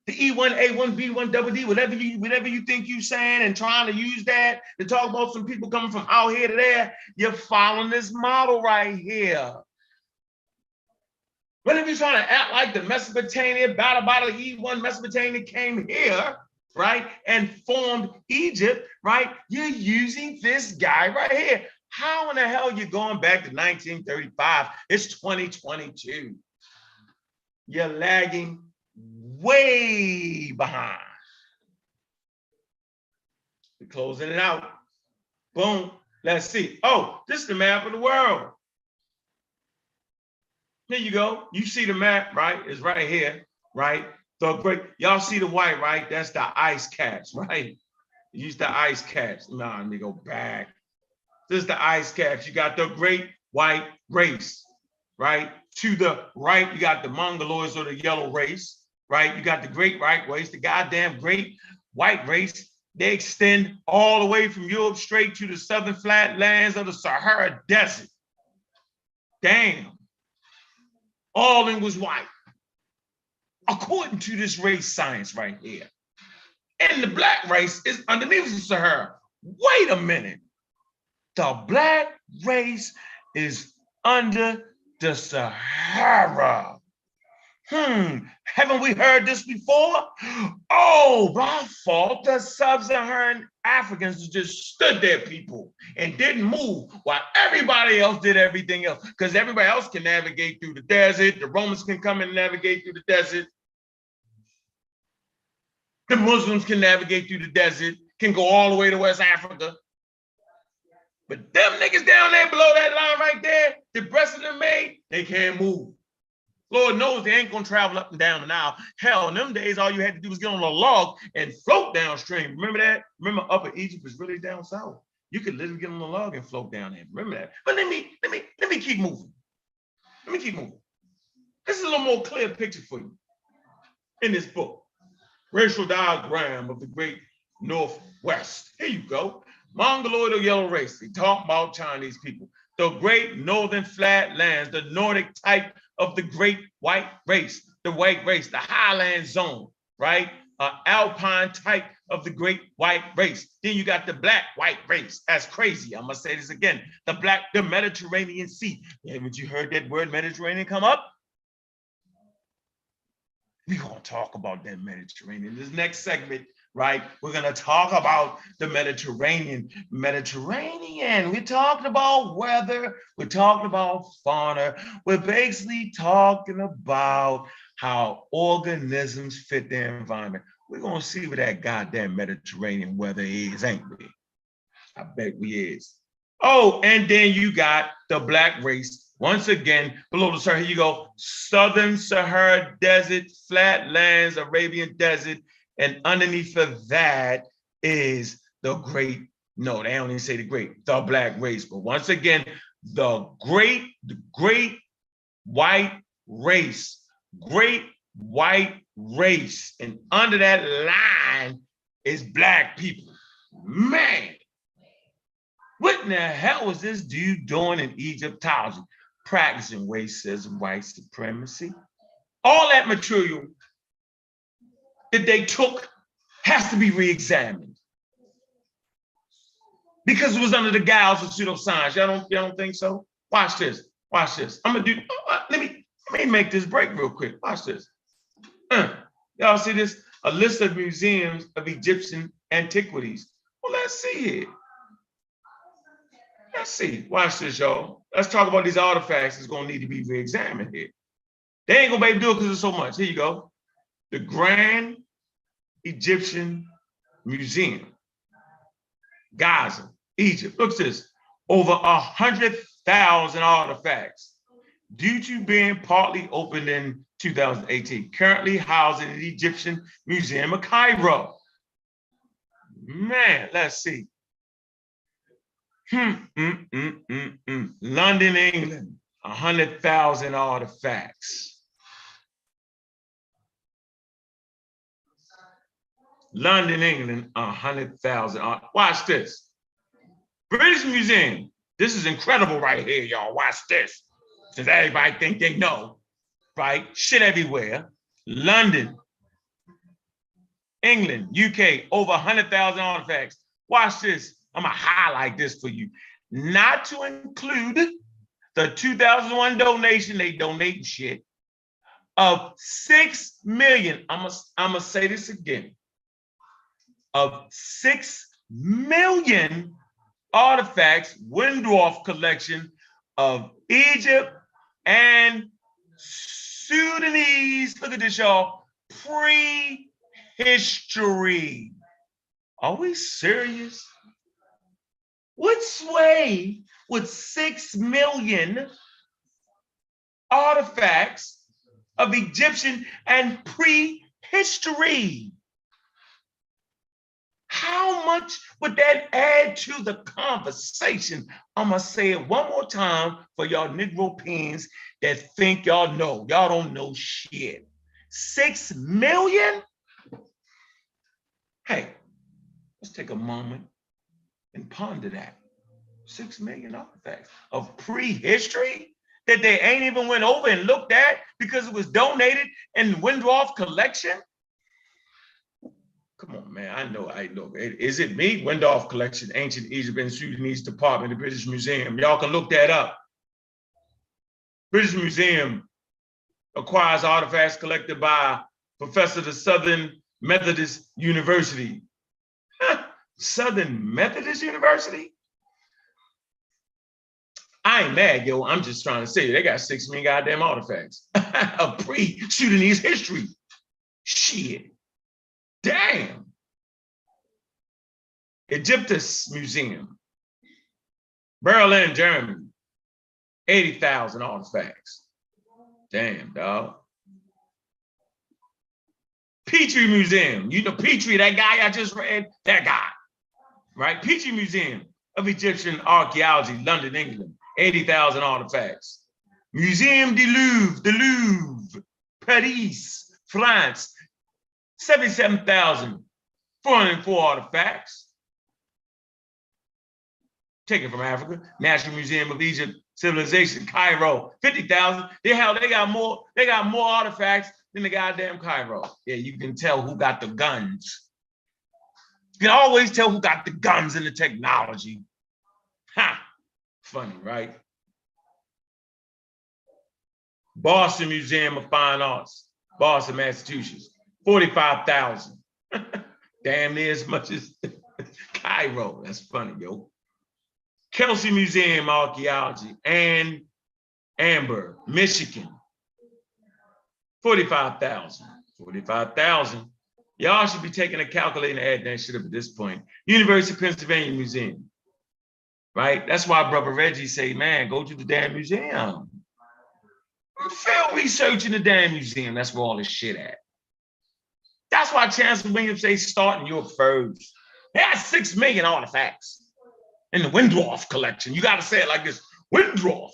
Speaker 2: the E1, A1, B1, double D, whatever you think you're saying and trying to use that to talk about some people coming from out here to there, you're following this model right here. Whenever you're trying to act like the Mesopotamia, battle E1 Mesopotamia came here, right, and formed Egypt, right, you're using this guy right here. How in the hell are you going back to 1935? It's 2022. You're lagging way behind. We're closing it out. Boom. Let's see. Oh, this is the map of the world. Here you go. You see the map, right? It's right here, right? The great, y'all see the white, right? That's the ice caps, right? Use the ice caps. Nah, let me go back. This is the ice caps. You got the great white race, right? To the right, you got the Mongoloids or the yellow race, right? You got the great white race, the goddamn great white race. They extend all the way from Europe straight to the southern flatlands of the Sahara Desert. Damn. All of them was white, according to this race science right here. And the black race is underneath the Sahara. Wait a minute. The black race is under the Sahara. Haven't we heard this before? Oh, my fault. The sub-Saharan Africans just stood there, people, and didn't move while everybody else did everything else. Because everybody else can navigate through the desert. The Romans can come and navigate through the desert. The Muslims can navigate through the desert, can go all the way to West Africa. But them niggas down there below that line right there, the breast of them made, they can't move. Lord knows they ain't gonna travel up and down the Nile. Hell, in them days, all you had to do was get on a log and float downstream. Remember that? Remember Upper Egypt was really down south. You could literally get on a log and float down there. Remember that? But let me keep moving. Let me keep moving. This is a little more clear picture for you in this book. Racial diagram of the great Northwest. Here you go. Mongoloid or yellow race. They talk about Chinese people. The great northern flatlands, the Nordic type of the great white race, the highland zone, right? Alpine type of the great white race. Then you got the black white race. That's crazy. I'm gonna say this again. The Mediterranean Sea. Haven't you heard that word Mediterranean come up? We're gonna talk about that Mediterranean. This next segment, right? We're gonna talk about the Mediterranean. We're talking about weather. We're talking about fauna. We're basically talking about how organisms fit their environment. We're gonna see what that goddamn Mediterranean weather is, ain't we? I bet we is. Oh, and then you got the black race. Once again, below the Sahara, here you go. Southern Sahara Desert, flatlands, Arabian Desert, and underneath of that is the great, no, they don't even say the great, the black race. But once again, the great white race, and under that line is black people. Man, what in the hell was this dude doing in Egyptology? Practicing racism, white supremacy. All that material that they took has to be re-examined because it was under the guise of pseudoscience. Y'all don't think so? Watch this. I'm gonna do. Let me make this break real quick. Watch this. Y'all see this? A list of museums of Egyptian antiquities. Well, let's see it. Let's see. Watch this, y'all. Let's talk about these artifacts that's gonna need to be re-examined here. They ain't gonna be able to do it because there's so much. Here you go. The Grand Egyptian Museum, Gaza, Egypt. Look at this. Over 100,000 artifacts due to being partly opened in 2018, currently housed in the Egyptian Museum of Cairo. Man, let's see. London, England, 100,000 artifacts. London, England, 100,000. Watch this. British Museum. This is incredible right here, y'all. Watch this. Since everybody think they know, right? Shit everywhere. London, England, UK, over 100,000 artifacts. Watch this. I'm gonna highlight this for you. Not to include the 2001 donation, they donating shit, of 6 million. I'm gonna say this again. Of 6 million artifacts, Windorf collection of Egypt and Sudanese, look at this, y'all, pre-history. Are we serious? What sway with 6 million artifacts of Egyptian and prehistory? How much would that add to the conversation? I'm gonna say it one more time for y'all Negro pins that think y'all know. Y'all don't know shit. 6 million? Hey, let's take a moment and ponder that. 6 million artifacts of prehistory that they ain't even went over and looked at because it was donated in the Windorf collection. Come on, man. I know. Is it me? Windorf collection, ancient Egypt and Sudanese department, the British Museum. Y'all can look that up. British Museum acquires artifacts collected by professor of the Southern Methodist University. Southern Methodist University? I ain't mad, yo. I'm just trying to say they got 6 million goddamn artifacts of pre-Sudanese history. Shit. Damn. Egyptus Museum, Berlin, Germany, 80,000 artifacts. Damn, dog. Petrie Museum, you know Petrie, that guy I just read, that guy, right? Petrie Museum of Egyptian Archaeology, London, England, 80,000 artifacts. Museum du Louvre, Paris, France, 77,404 artifacts. Taken from Africa. National Museum of Egypt, Civilization, Cairo, 50,000. They got more artifacts than the goddamn Cairo. Yeah, you can tell who got the guns. You can always tell who got the guns and the technology. Ha! Funny, right? Boston Museum of Fine Arts, Boston, Massachusetts, 45,000. Damn near as much as Cairo. That's funny, yo. Kelsey Museum Archaeology, and Amber, Michigan, 45,000. 45,000. Y'all should be taking a calculator and adding that shit up at this point. University of Pennsylvania Museum, right? That's why Brother Reggie say, man, go to the damn museum. Field research in the damn museum. That's where all this shit at. That's why Chancellor Williams say starting your first. They had 6 million artifacts in the Windorf collection. You got to say it like this. Windorf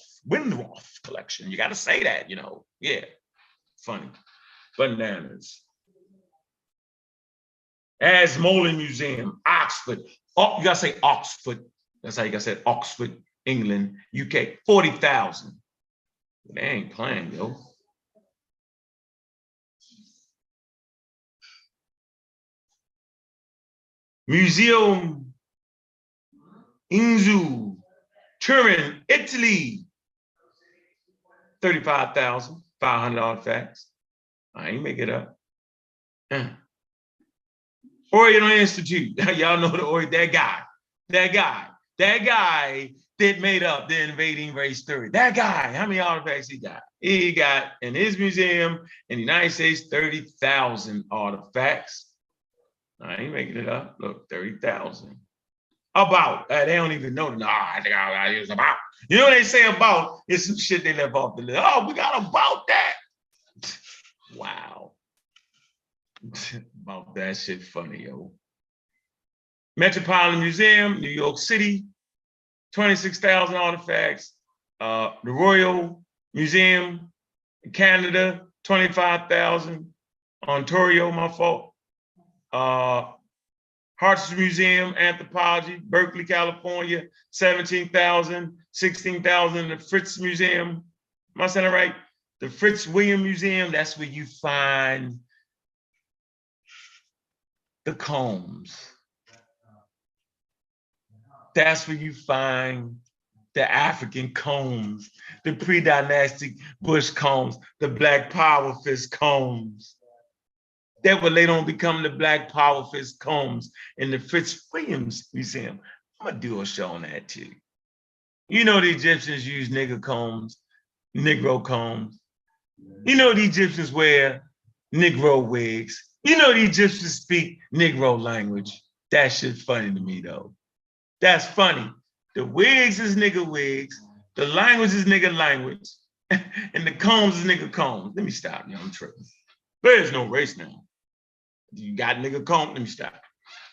Speaker 2: collection. You got to say that, you know. Yeah. Funny. Bananas. Ashmolean Museum, Oxford. Oh, you got to say Oxford. That's how you got to say it. Oxford, England, UK. 40,000. They ain't playing, yo. Museum Inzu, Turin, Italy, 35,500 artifacts. I ain't make it up. Oriental Institute, y'all know that guy that made up the invading race theory. That guy, how many artifacts he got? He got in his museum in the United States 30,000 artifacts. I ain't making it up. Look, 30,000. About. They don't even know. No, I think it was about. You know what they say about? It's some shit they left off the list. Oh, we got about that. Wow. About that shit funny, yo. Metropolitan Museum, New York City, 26,000 artifacts. The Royal Museum in Canada, 25,000. Ontario, my fault. Hart's Museum, Anthropology, Berkeley, California, 17,000, 16,000. The Fritz Museum, am I saying it right? The Fritz William Museum, that's where you find the combs. That's where you find the African combs, the pre-dynastic Bush combs, the Black Power Fist combs. That will later on become the Black Power Fist combs in the Fritz Williams Museum. I'm gonna do a show on that too. You know the Egyptians use Negro combs. You know the Egyptians wear Negro wigs. You know the Egyptians speak Negro language. That shit's funny to me though. That's funny. The wigs is nigga wigs, the language is nigga language, and the combs is nigga combs. Let me stop, you know, I'm tripping. There's no race now. You got nigga comb, let me stop.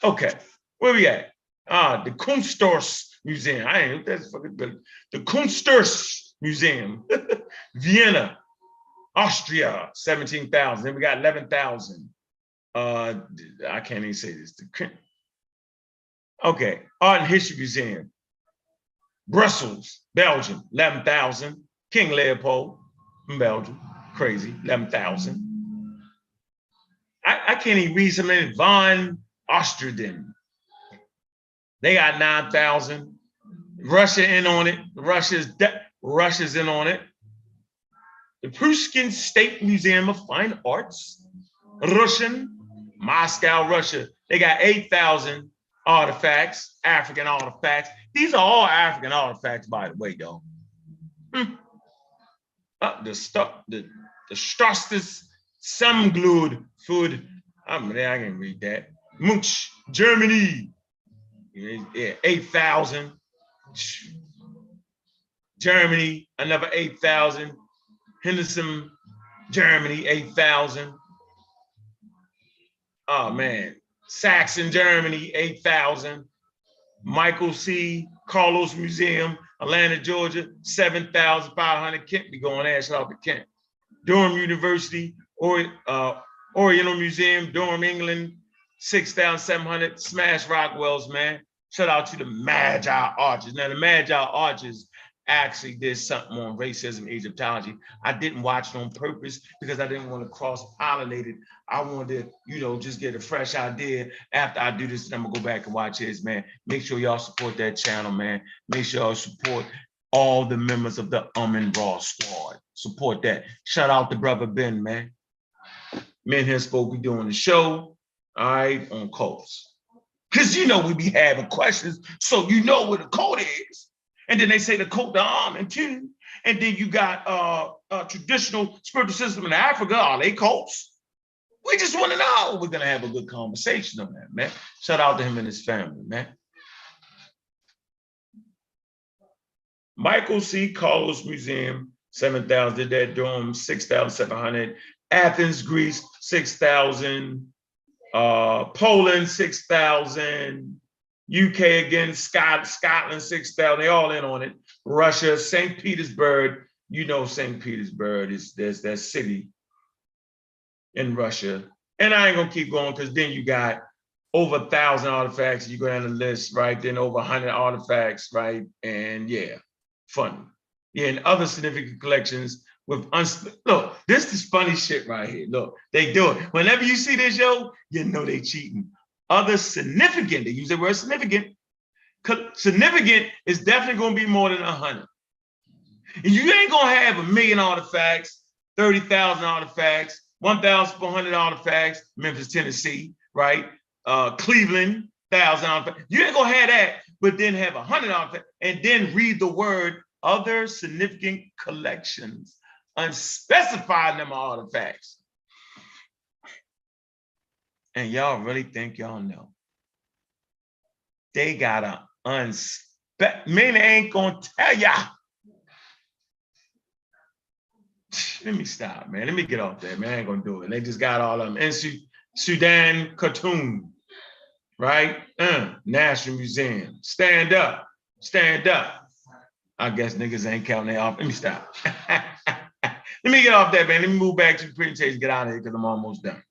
Speaker 2: Okay, where we at? The Kunsthaus Museum. I ain't, that's fucking good. The Kunsthaus Museum, Vienna, Austria, 17,000. Then we got 11,000. I can't even say this. Okay, Art and History Museum, Brussels, Belgium, 11,000. King Leopold from Belgium, crazy, 11,000. I can't even read some of it. Von Osterden, they got 9,000. Russia in on it. Russia's in on it. The Pushkin State Museum of Fine Arts, Russian, Moscow, Russia. They got 8,000 artifacts, African artifacts. These are all African artifacts, by the way, though. The Strastes Samglud food. I can read that. Munch, Germany. Yeah, 8,000. Germany, another 8,000. Henderson, Germany, 8,000. Oh man. Saxon, Germany, 8,000. Michael C. Carlos Museum, Atlanta, Georgia, 7,500. Kent be going there. Shout out to Kent. Durham University, Oriental Museum, Durham, England, 6,700. Smash Rockwell's, man. Shout out to the Magi Arches. Now, the Magi Arches actually did something on racism, Egyptology. I didn't watch it on purpose because I didn't want to cross-pollinate it. I wanted to, you know, just get a fresh idea. After I do this, I'm gonna go back and watch his, man. Make sure y'all support that channel, man. Make sure y'all support all the members of the and Raw squad. Support that. Shout out to brother Ben, man. Me and him supposed to be doing the show, all right, on codes. Because you know we be having questions, so you know what the code is. And then they say the code to Amen too. And then you got traditional spiritual system in Africa. Are they cults? We just want to know. We're gonna have a good conversation on that, man. Shout out to him and his family, man. Michael C. Carlos Museum, 7,000. Did that Durham, 6,700. Athens, Greece, 6,000. Poland, 6,000. UK again, Scotland, 6,000. They all in on it. Russia, St. Petersburg. You know St. Petersburg is there's that city in Russia. And I ain't gonna keep going because then you got over 1,000 artifacts. You go down the list, right? Then over 100 artifacts, right? And yeah, fun. Yeah, and other significant collections with look, this is funny shit right here. Look, they do it. Whenever you see this, yo, you know they cheating. Other significant, they use the word significant. Significant is definitely gonna be more than 100. And you ain't gonna have 1,000,000 artifacts, 30,000 artifacts, 1,400 artifacts, Memphis, Tennessee, right? Cleveland, 1,000 artifacts. You ain't gonna have that, but then have 100 artifacts and then read the word other significant collections, unspecified number of artifacts. And y'all really think y'all know. They got a meaning ain't gonna tell ya Let me stop, man. Let me get off that, man. I ain't gonna do it. They just got all of them. And Sudan cartoon, right? National Museum. Stand up. Stand up. I guess niggas ain't counting that off. Let me stop. Let me get off that, man. Let me move back to the presentation, get out of here because I'm almost done.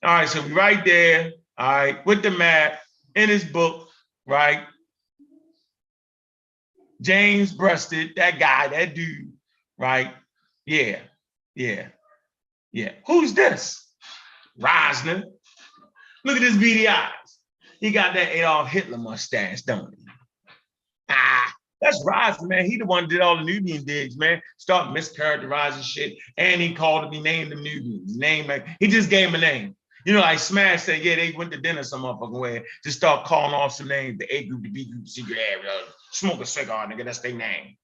Speaker 2: All right, so we right there, all right, with the map in his book, right? James Breasted, that guy, that dude, right? Yeah. Who's this? Reisner. Look at his beady eyes. He got that Adolf Hitler mustache, don't he? That's Reisner, man. He the one that did all the Nubian digs, man. Start mischaracterizing shit, and he called him, he named them Nubians. He just gave him a name. You know, like Smash said, yeah, they went to dinner some motherfucking way. Just start calling off some names, the A group, the B group, the C group, smoke a cigar, nigga, that's their name.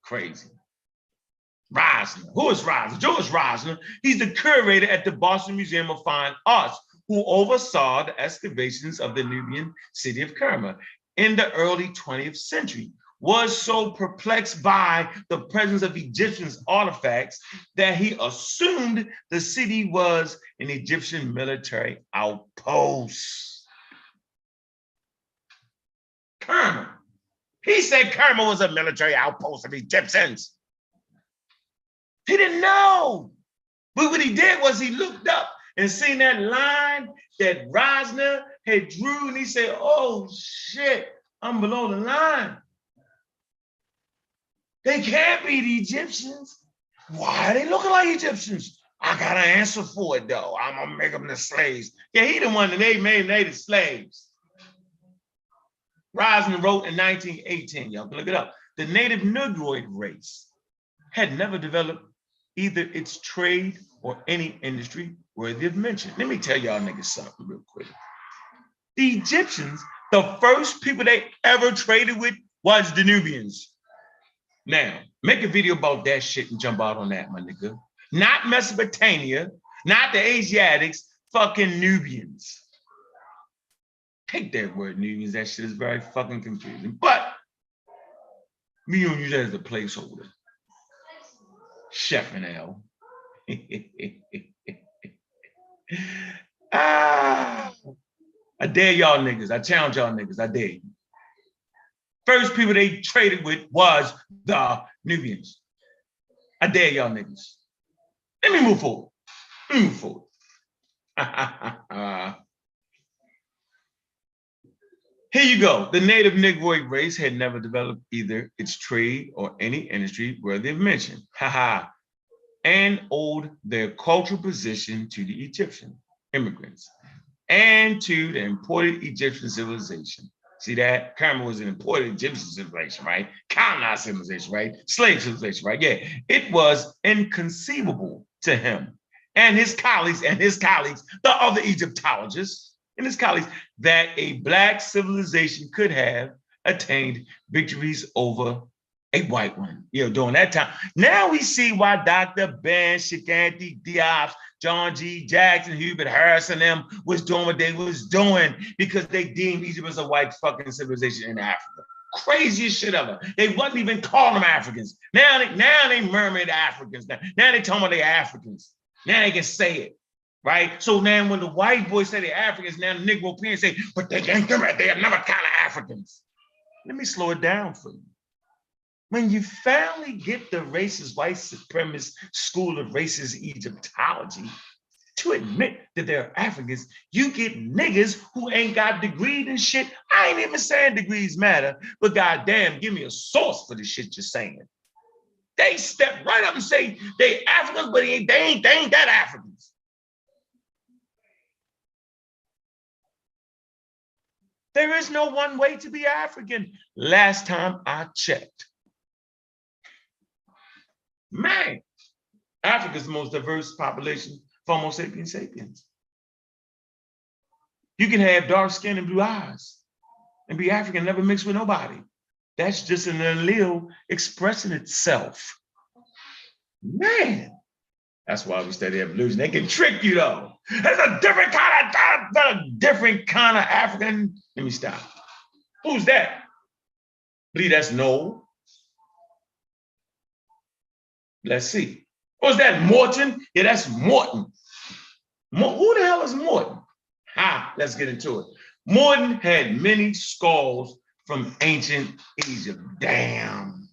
Speaker 2: Crazy. Reisner. Who is Reisner? George Reisner. He's the curator at the Boston Museum of Fine Arts, who oversaw the excavations of the Nubian city of Kerma in the early 20th century. Was so perplexed by the presence of Egyptian artifacts that he assumed the city was an Egyptian military outpost. Kerma. He said Kerma was a military outpost of Egyptians. He didn't know. But what he did was he looked up and seen that line that Reisner had drew, and he said, oh shit, I'm below the line. They can't be the Egyptians. Why are they looking like Egyptians? I got an answer for it though. I'm gonna make them the slaves. Yeah, he the one that they made native slaves. Reisner wrote in 1918, y'all can look it up. The native Negroid race had never developed either its trade or any industry worthy of mention. Let me tell y'all niggas something real quick. The Egyptians, the first people they ever traded with was the Nubians. Now, make a video about that shit and jump out on that, my nigga. Not Mesopotamia, not the Asiatics, fucking Nubians. Take that word Nubians, that shit is very fucking confusing. But we don't use that as a placeholder. Chef and L. I dare y'all niggas. I challenge y'all niggas. I dare you. First people they traded with was the Nubians. I dare y'all niggas. Let me move forward. Here you go. The native Negroid race had never developed either its trade or any industry worthy of mention. And owed their cultural position to the Egyptian immigrants and to the imported Egyptian civilization. See that? Kerma was an imported Egyptian civilization, right? Colonized civilization, right? Slave civilization, right? Yeah. It was inconceivable to him and his colleagues, the other Egyptologists and his colleagues, that a Black civilization could have attained victories over a white one, during that time. Now we see why Dr. Ben, Shikanti Diop, John G. Jackson, Hubert Harris, and them was doing what they was doing because they deemed Egypt as a white fucking civilization in Africa. Craziest shit ever. They wasn't even calling them Africans. Now they murmured Africans. Now they talking about they Africans. Now they can say it, right? So now when the white boys say they're Africans, now the Negro parents say, but they ain't them, they are never kind of Africans. Let me slow it down for you. When you finally get the racist white supremacist school of racist Egyptology to admit that they're Africans, you get niggas who ain't got degrees and shit. I ain't even saying degrees matter, but goddamn, give me a source for the shit you're saying. They step right up and say they Africans, but they ain't that Africans. There is no one way to be African. Last time I checked. Man, Africa is the most diverse population for Homo sapiens sapiens. You can have dark skin and blue eyes and be African, never mix with nobody. That's just an allele expressing itself. Man, that's why we study evolution. They can trick you though. There's a different kind of African. Let me stop. Who's that? Believe that's no. Let's see. Or is that Morton? Yeah, that's Morton. Who the hell is Morton? Let's get into it. Morton had many skulls from ancient Egypt. Damn.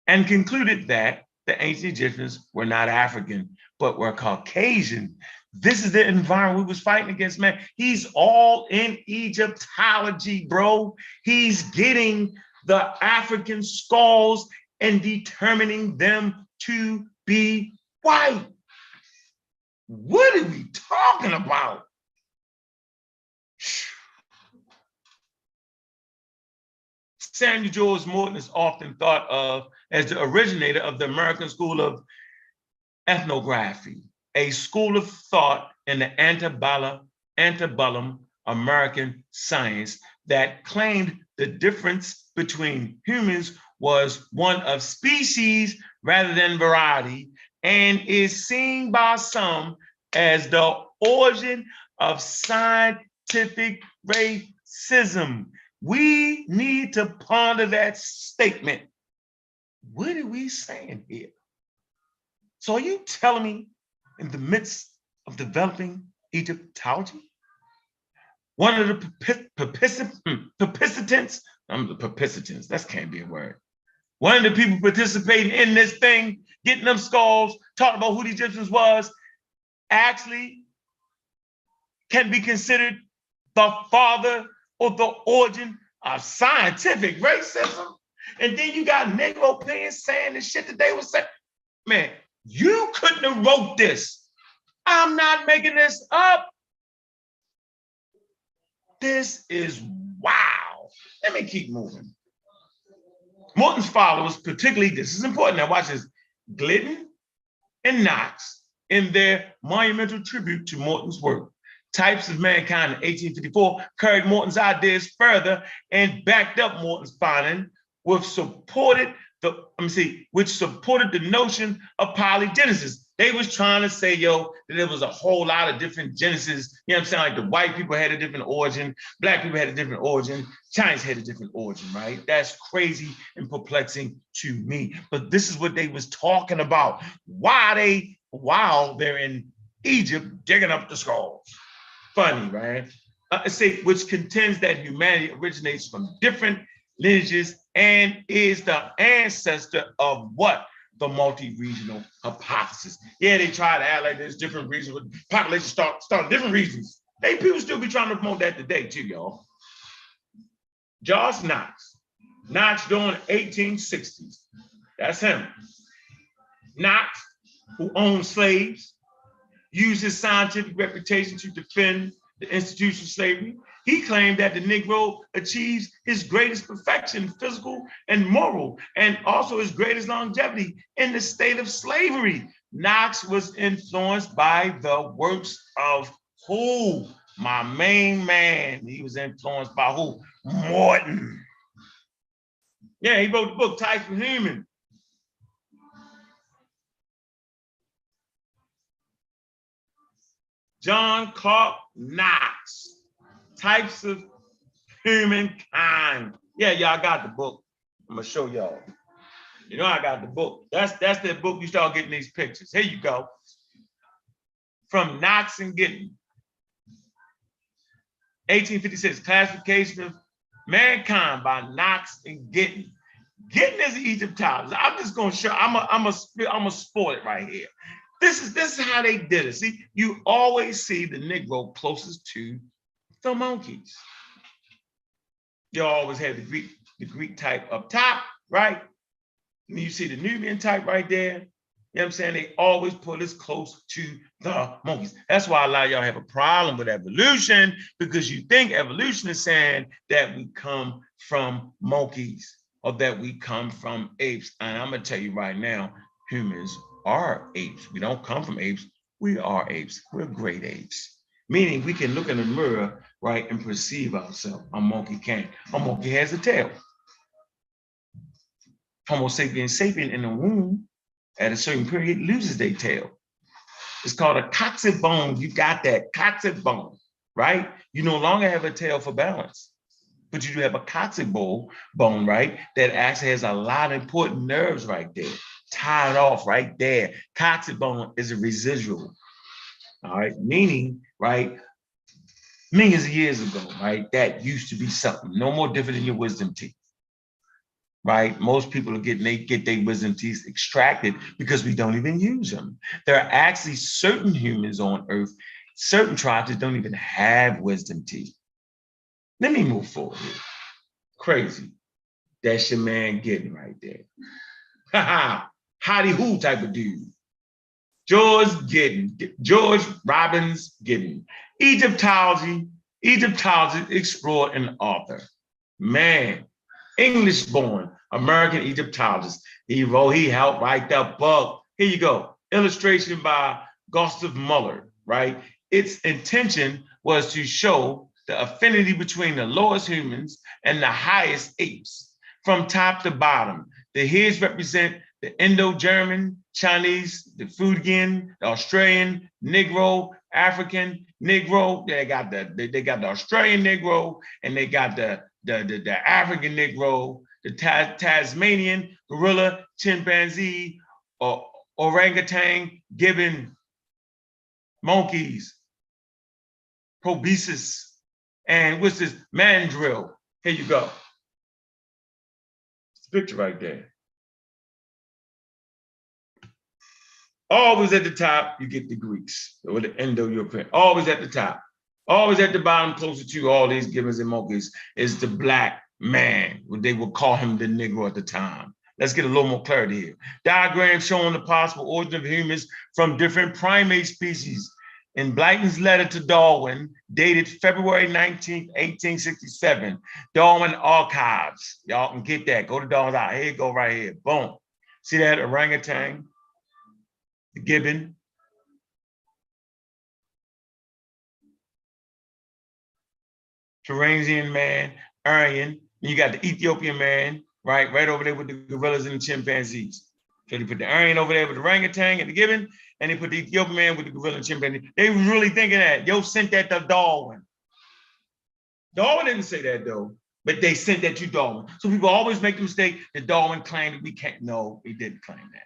Speaker 2: And concluded that the ancient Egyptians were not African, but were Caucasian. This is the environment we was fighting against, man. He's all in Egyptology, bro. He's getting the African skulls and determining them to be white. What are we talking about? Samuel George Morton is often thought of as the originator of the American School of Ethnography, a school of thought in the antebellum American science that claimed the difference between humans was one of species rather than variety, and is seen by some as the origin of scientific racism. We need to ponder that statement. What are we saying here? So are you telling me in the midst of developing Egyptology, one of the participants, that can't be a word. One of the people participating in this thing, getting them skulls, talking about who the Egyptians was, actually can be considered the father or the origin of scientific racism? And then you got Negro players saying the shit that they were saying. Man, you couldn't have wrote this. I'm not making this up. This is wow. Let me keep moving. Morton's followers, particularly, this is important, now watch this, Glidden and Knox, in their monumental tribute to Morton's work, Types of Mankind in 1854, carried Morton's ideas further and backed up Morton's finding, which supported the notion of polygenesis. They was trying to say, yo, that there was a whole lot of different genesis. You know what I'm saying? Like the white people had a different origin, black people had a different origin, Chinese had a different origin, right? That's crazy and perplexing to me. But this is what they was talking about while they're in Egypt digging up the skulls. Funny, right? Which contends that humanity originates from different lineages and is the ancestor of what? The multi-regional hypothesis. Yeah, they try to add like there's different regions, with population start different regions. People still be trying to promote that today too, y'all. Josh Knox during the 1860s. That's him. Knox, who owned slaves, used his scientific reputation to defend the institution of slavery. He claimed that the Negro achieves his greatest perfection, physical and moral, and also his greatest longevity in the state of slavery. Knox was influenced by the works of who? My main man. He was influenced by who? Morton. Yeah, he wrote the book, Types of Human. John Clark Knox, Types of Humankind. Yeah, y'all got the book. I'm gonna show y'all. You know I got the book. That's the book you start getting these pictures. Here you go. From Knox and Gittins. 1856, Classification of Mankind by Knox and Gittins. Gittins is an Egyptologist. I'm just gonna show, I'm gonna spoil it right here. This is how they did it. See, you always see the Negro closest to the monkeys. You always had the Greek type up top, right? And you see the Nubian type right there. You know what I'm saying? They always put us close to the monkeys. That's why a lot of y'all have a problem with evolution, because you think evolution is saying that we come from monkeys or that we come from apes. And I'm gonna tell you right now, humans are apes. We don't come from apes. We are apes. We're great apes. Meaning we can look in the mirror, right, and perceive ourselves. A monkey can't. A monkey has a tail. Homo sapiens sapien in the womb at a certain period loses their tail. It's called a coccyx bone. You got that coccyx bone, right? You no longer have a tail for balance, but you do have a coccyx bone, right? That actually has a lot of important nerves right there. Tie it off right there. Coccyx bone is a residual. All right, meaning, right, millions of years ago, right, that used to be something no more different than your wisdom teeth. Right, most people are getting, they get their wisdom teeth extracted because we don't even use them. There are actually certain humans on Earth, certain tribes that don't even have wisdom teeth. Let me move forward here. Crazy. That's your man getting right there. Ha ha. Howdy who type of dude. George Robbins Giddens. Egyptology explorer and author. Man, English born American Egyptologist. He helped write that book. Here you go. Illustration by Gustav Muller, right? Its intention was to show the affinity between the lowest humans and the highest apes from top to bottom. The heads represent the Indo-German, Chinese, the Fujian, the Australian, Negro, African, Negro. They got the Australian Negro, and they got the African Negro, the Tasmanian, gorilla, chimpanzee, or orangutan, gibbon, monkeys, proboscis, and what's this? Mandrill. Here you go. It's a picture right there. Always at the top, you get the Greeks, or the Indo-European. Always at the top. Always at the bottom, closer to all these gibbons and monkeys, is the black man. They would call him the Negro at the time. Let's get a little more clarity here. Diagram showing the possible origin of humans from different primate species. In Blyton's letter to Darwin, dated February 19, 1867, Darwin Archives. Y'all can get that. Go to Darwin's out. Here you go right here. Boom. See that orangutan? The gibbon. Turanian man, Aryan. You got the Ethiopian man, right over there with the gorillas and the chimpanzees. So they put the Aryan over there with the orangutan and the gibbon, and they put the Ethiopian man with the gorilla and chimpanzee. They were really thinking that. Yo, sent that to Darwin. Darwin didn't say that though, but they sent that to Darwin. So people always make the mistake that Darwin claimed that we can't. No, he didn't claim that.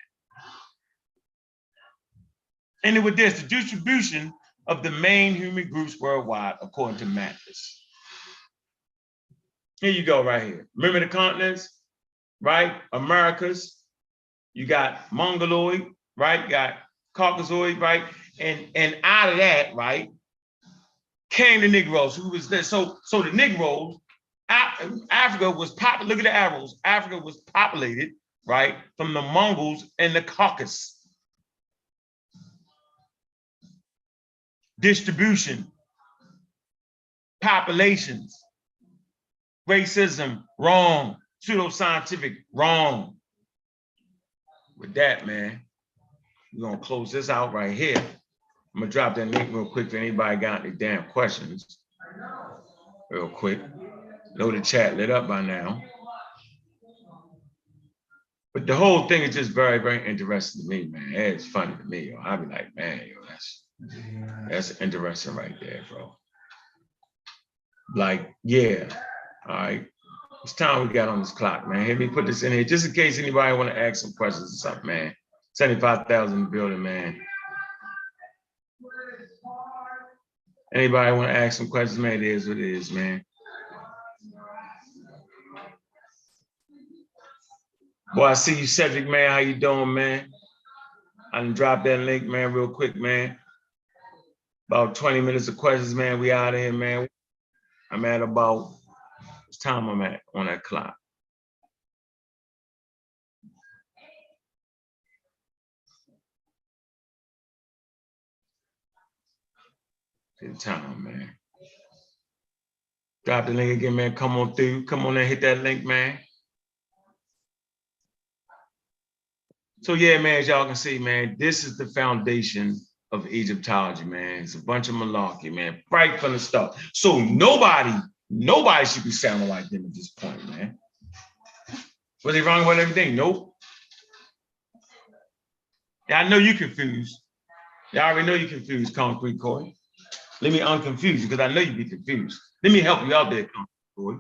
Speaker 2: And with this, the distribution of the main human groups worldwide, according to Mathis. Here you go, right here. Remember the continents, right? Americas. You got Mongoloid, right? You got Caucasoid, right? And out of that, right, came the Negroes. Who was there? So the Negroes, Africa was look at the arrows. Africa was populated, right, from the Mongols and the Caucasus. Distribution, populations, racism, wrong. Pseudoscientific, wrong. With that, man, we're gonna close this out right here. I'm gonna drop that link real quick for anybody got any damn questions. Real quick. Know the chat lit up by now. But the whole thing is just very, very interesting to me, man. It's funny to me, yo. I'll be like, man, yo, that's interesting right there, bro. Like, yeah, all right. It's time we got on this clock, man. Let me put this in here just in case anybody want to ask some questions or something, man. 75,000 in the building, man. Anybody want to ask some questions, man? It is what it is, man. Boy, I see you, Cedric, man. How you doing, man? I done dropped that link, man, real quick, man. About 20 minutes of questions, man. We out of here, man. I'm at about, what's time I'm at on that clock? Good time, man. Drop the link again, man. Come on through. Come on and hit that link, man. So yeah, man, as y'all can see, man, this is the foundation of Egyptology, man. It's a bunch of malarkey, man, right from the start. So nobody should be sounding like them at this point, man. Was they wrong about everything? Nope. Yeah, I know you confused. Yeah, I already know you confused, Concrete Corey. Let me unconfuse you because I know you be confused. Let me help you out there, Concrete Corey.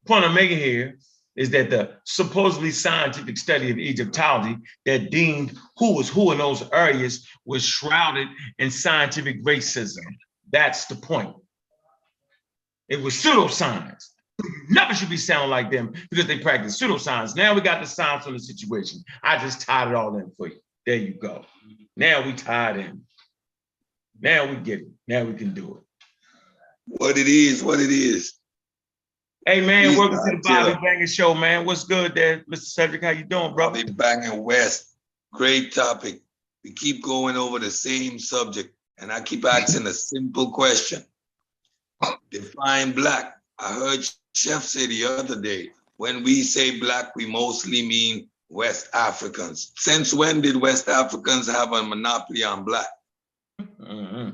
Speaker 2: Point I'm making here is that the supposedly scientific study of Egyptology that deemed who was who in those areas was shrouded in scientific racism. That's the point. It was pseudoscience. You never should be sounding like them because they practice pseudoscience. Now we got the science on the situation. I just tied it all in for you. There you go. Now we tied in. Now we get it. Now we can do it.
Speaker 3: What it is, what it is.
Speaker 2: Hey man,
Speaker 3: He's
Speaker 2: welcome to the
Speaker 3: not
Speaker 2: Bobby
Speaker 3: killer.
Speaker 2: Banging Show, man. What's good there, Mr. Cedric? How you doing, bro?
Speaker 3: Bobby Banging West. Great topic. We keep going over the same subject, and I keep asking a simple question. Define black. I heard Chef say the other day, when we say black, we mostly mean West Africans. Since when did West Africans have a monopoly on black?
Speaker 2: Mm-hmm.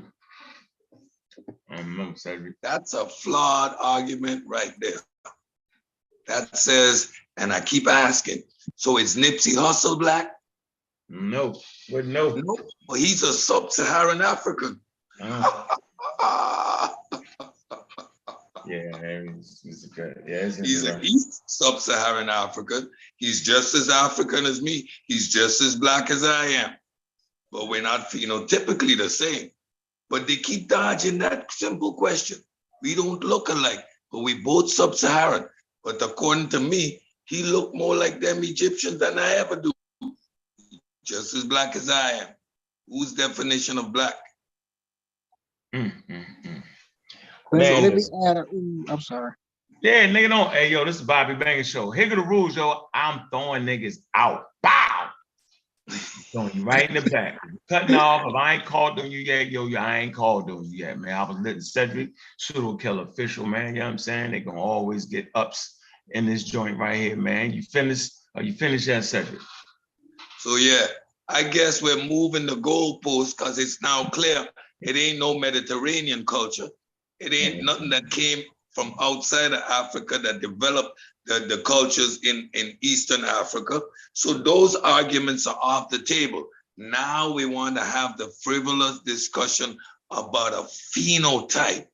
Speaker 2: I remember, Cedric.
Speaker 3: That's a flawed argument right there. That says, and I keep asking, so is Nipsey Hussle black?
Speaker 2: No, but no.
Speaker 3: No, well, he's a sub-Saharan African. He's an East Sub-Saharan African. He's just as African as me. He's just as black as I am. But we're not phenotypically the same. But they keep dodging that simple question. We don't look alike, but we both Sub-Saharan. But according to me, he looked more like them Egyptians than I ever do. Just as black as I am. Whose definition of black?
Speaker 4: Let me add I'm sorry.
Speaker 2: Yeah, nigga, don't. Hey, yo, this is Bobby Banging Show. Here go the rules, yo. I'm throwing niggas out. Bow! Throwing you right in the back. Cutting off. If I ain't called on you yet, yo, I ain't called on you yet, man. I was letting Cedric, pseudo killer official, man. You know what I'm saying? They gonna always get ups in this joint right here, man. You finished? Are you finished yet, Cedric?
Speaker 3: So yeah, I guess we're moving the goalpost because it's now clear it ain't no Mediterranean culture. It ain't nothing that came from outside of Africa that developed the cultures in Eastern Africa. So those arguments are off the table. Now we want to have the frivolous discussion about a phenotype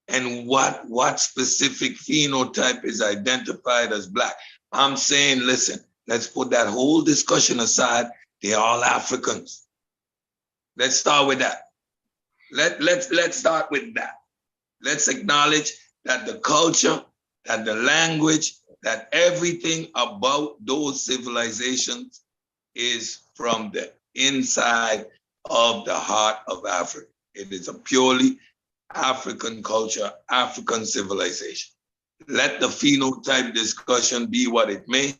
Speaker 3: and what specific phenotype is identified as black. I'm saying, listen, let's put that whole discussion aside. They're all Africans. Let's start with that. Let's start with that. Let's acknowledge that the culture, that the language, that everything about those civilizations is from the inside of the heart of Africa. It is a purely African culture, African civilization. Let the phenotype discussion be what it may,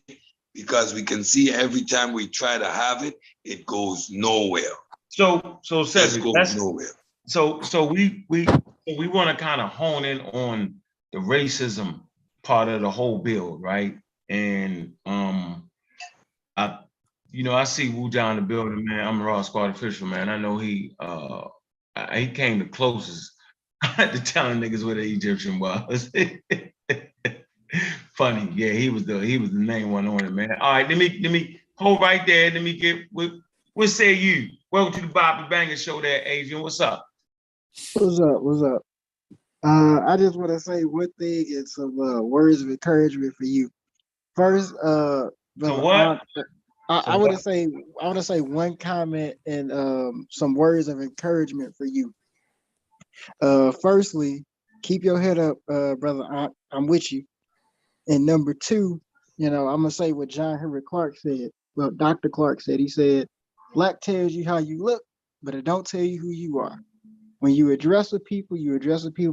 Speaker 3: because we can see every time we try to have it, it goes nowhere.
Speaker 2: So Cedric,
Speaker 3: goes nowhere.
Speaker 2: So we want to kind of hone in on the racism part of the whole bill, right? And I see Wu John in the building, man. I'm a Raw Squad official, man. I know he came the closest to telling niggas what an Egyptian was. Funny, yeah, he was the main one on it, man. All right, let me hold right there. Let me get what say you? Welcome to the Bobby Banging Show there, Adrian. What's up?
Speaker 4: What's up? I just want to say one thing and some words of encouragement for you. First, I want to say one comment and some words of encouragement for you. Firstly, keep your head up, brother. I'm with you. And number two, I'm gonna say what John Henry Clark said. Well, Dr. Clark said. He said, "Black tells you how you look, but it don't tell you who you are." When you address with people,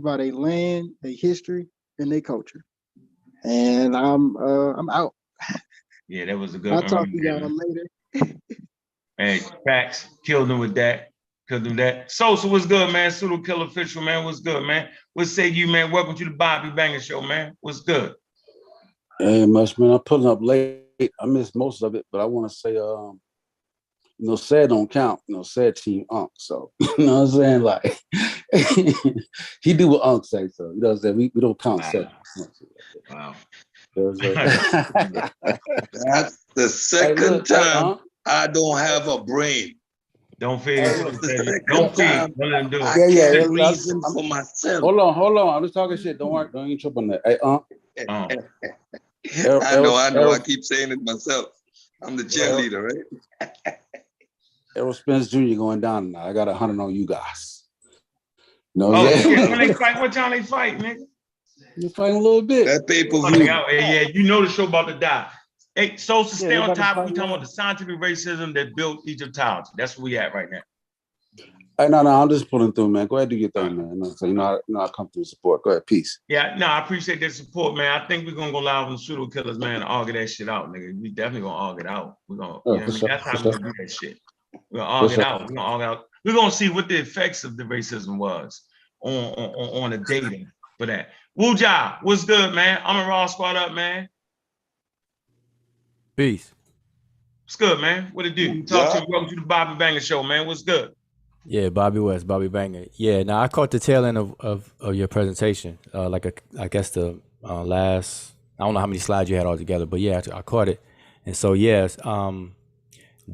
Speaker 4: by their land, their history, and their culture. And I'm out.
Speaker 2: Yeah, that was a good
Speaker 4: I'll
Speaker 2: one.
Speaker 4: talk to y'all later.
Speaker 2: Hey, facts. Killed him with that. So what's good, man? Pseudo Killer Official, man. What's good, man? What say you, man? Welcome to the Bobby Banging Show, man. What's good?
Speaker 5: Hey, much, man. I'm pulling up late. I missed most of it, but I want to say, said don't count. Said team Unc. So, you know what I'm saying? Like, he do what Unc say. So, you know what I'm saying? We don't count said.
Speaker 2: Wow.
Speaker 3: That's the second time I don't have a brain.
Speaker 2: Don't feed yourself.
Speaker 3: Don't feed.
Speaker 2: Don't let him do it.
Speaker 3: I can't reason for myself.
Speaker 5: Hold on. I'm just talking shit. Don't worry. Don't even trip on that. Hey,
Speaker 3: I know. I keep saying it myself. I'm the cheerleader, right?
Speaker 5: Errol Spence Jr. going down now. I got 100 on you guys. You know what
Speaker 2: Oh,
Speaker 5: I'm saying?
Speaker 2: yeah, when they fight, what time they fight, nigga?
Speaker 5: You're fighting a little bit.
Speaker 3: That
Speaker 2: Coming
Speaker 3: pay-per-view.
Speaker 2: out. Hey, yeah, you know the show about to die. Hey, Sosa,
Speaker 4: Yeah,
Speaker 2: stay
Speaker 4: they
Speaker 2: on
Speaker 4: about to
Speaker 2: top.
Speaker 4: fight
Speaker 2: We talking
Speaker 4: now.
Speaker 2: about the scientific racism that built Egyptology. That's where we at right now.
Speaker 5: Hey, no, I'm just pulling through, man. Go ahead, do your thing, man. So I come through support. Go ahead, peace.
Speaker 2: Yeah, no, I appreciate that support, man. I think we're gonna go live on the pseudo killers, man, and argue that shit out, nigga. We definitely gonna argue it out. We're gonna, you know what I mean? That's how we're gonna do that shit. We're gonna argue it out. We're gonna argue out. We're gonna see what the effects of the racism was on the data for that. Woo Ja, what's good, man? I'm a Raw Squad up, man.
Speaker 6: Peace.
Speaker 2: What's good, man? What it do? Talk to you. Welcome to the Bobby Banger Show, man. What's good?
Speaker 6: Yeah, Bobby West, Bobby Banger. Yeah, now I caught the tail end of your presentation. I guess the last, I don't know how many slides you had all together, but yeah, I caught it. And so yes, from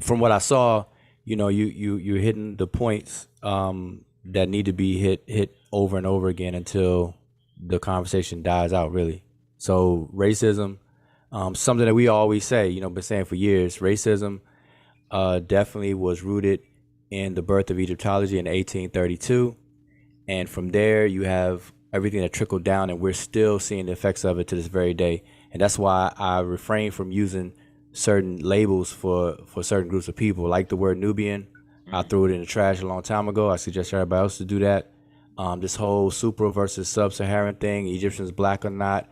Speaker 6: what I saw, you know, you're hitting the points that need to be hit over and over again until the conversation dies out, really. So racism, something that we always say, you know, been saying for years, racism definitely was rooted in the birth of Egyptology in 1832. And from there, you have everything that trickled down, and we're still seeing the effects of it to this very day. And that's why I refrain from using certain labels for certain groups of people, like the word Nubian. I threw it in the trash a long time ago. I suggest everybody else to do that. This whole super versus sub-Saharan thing, Egyptians black or not,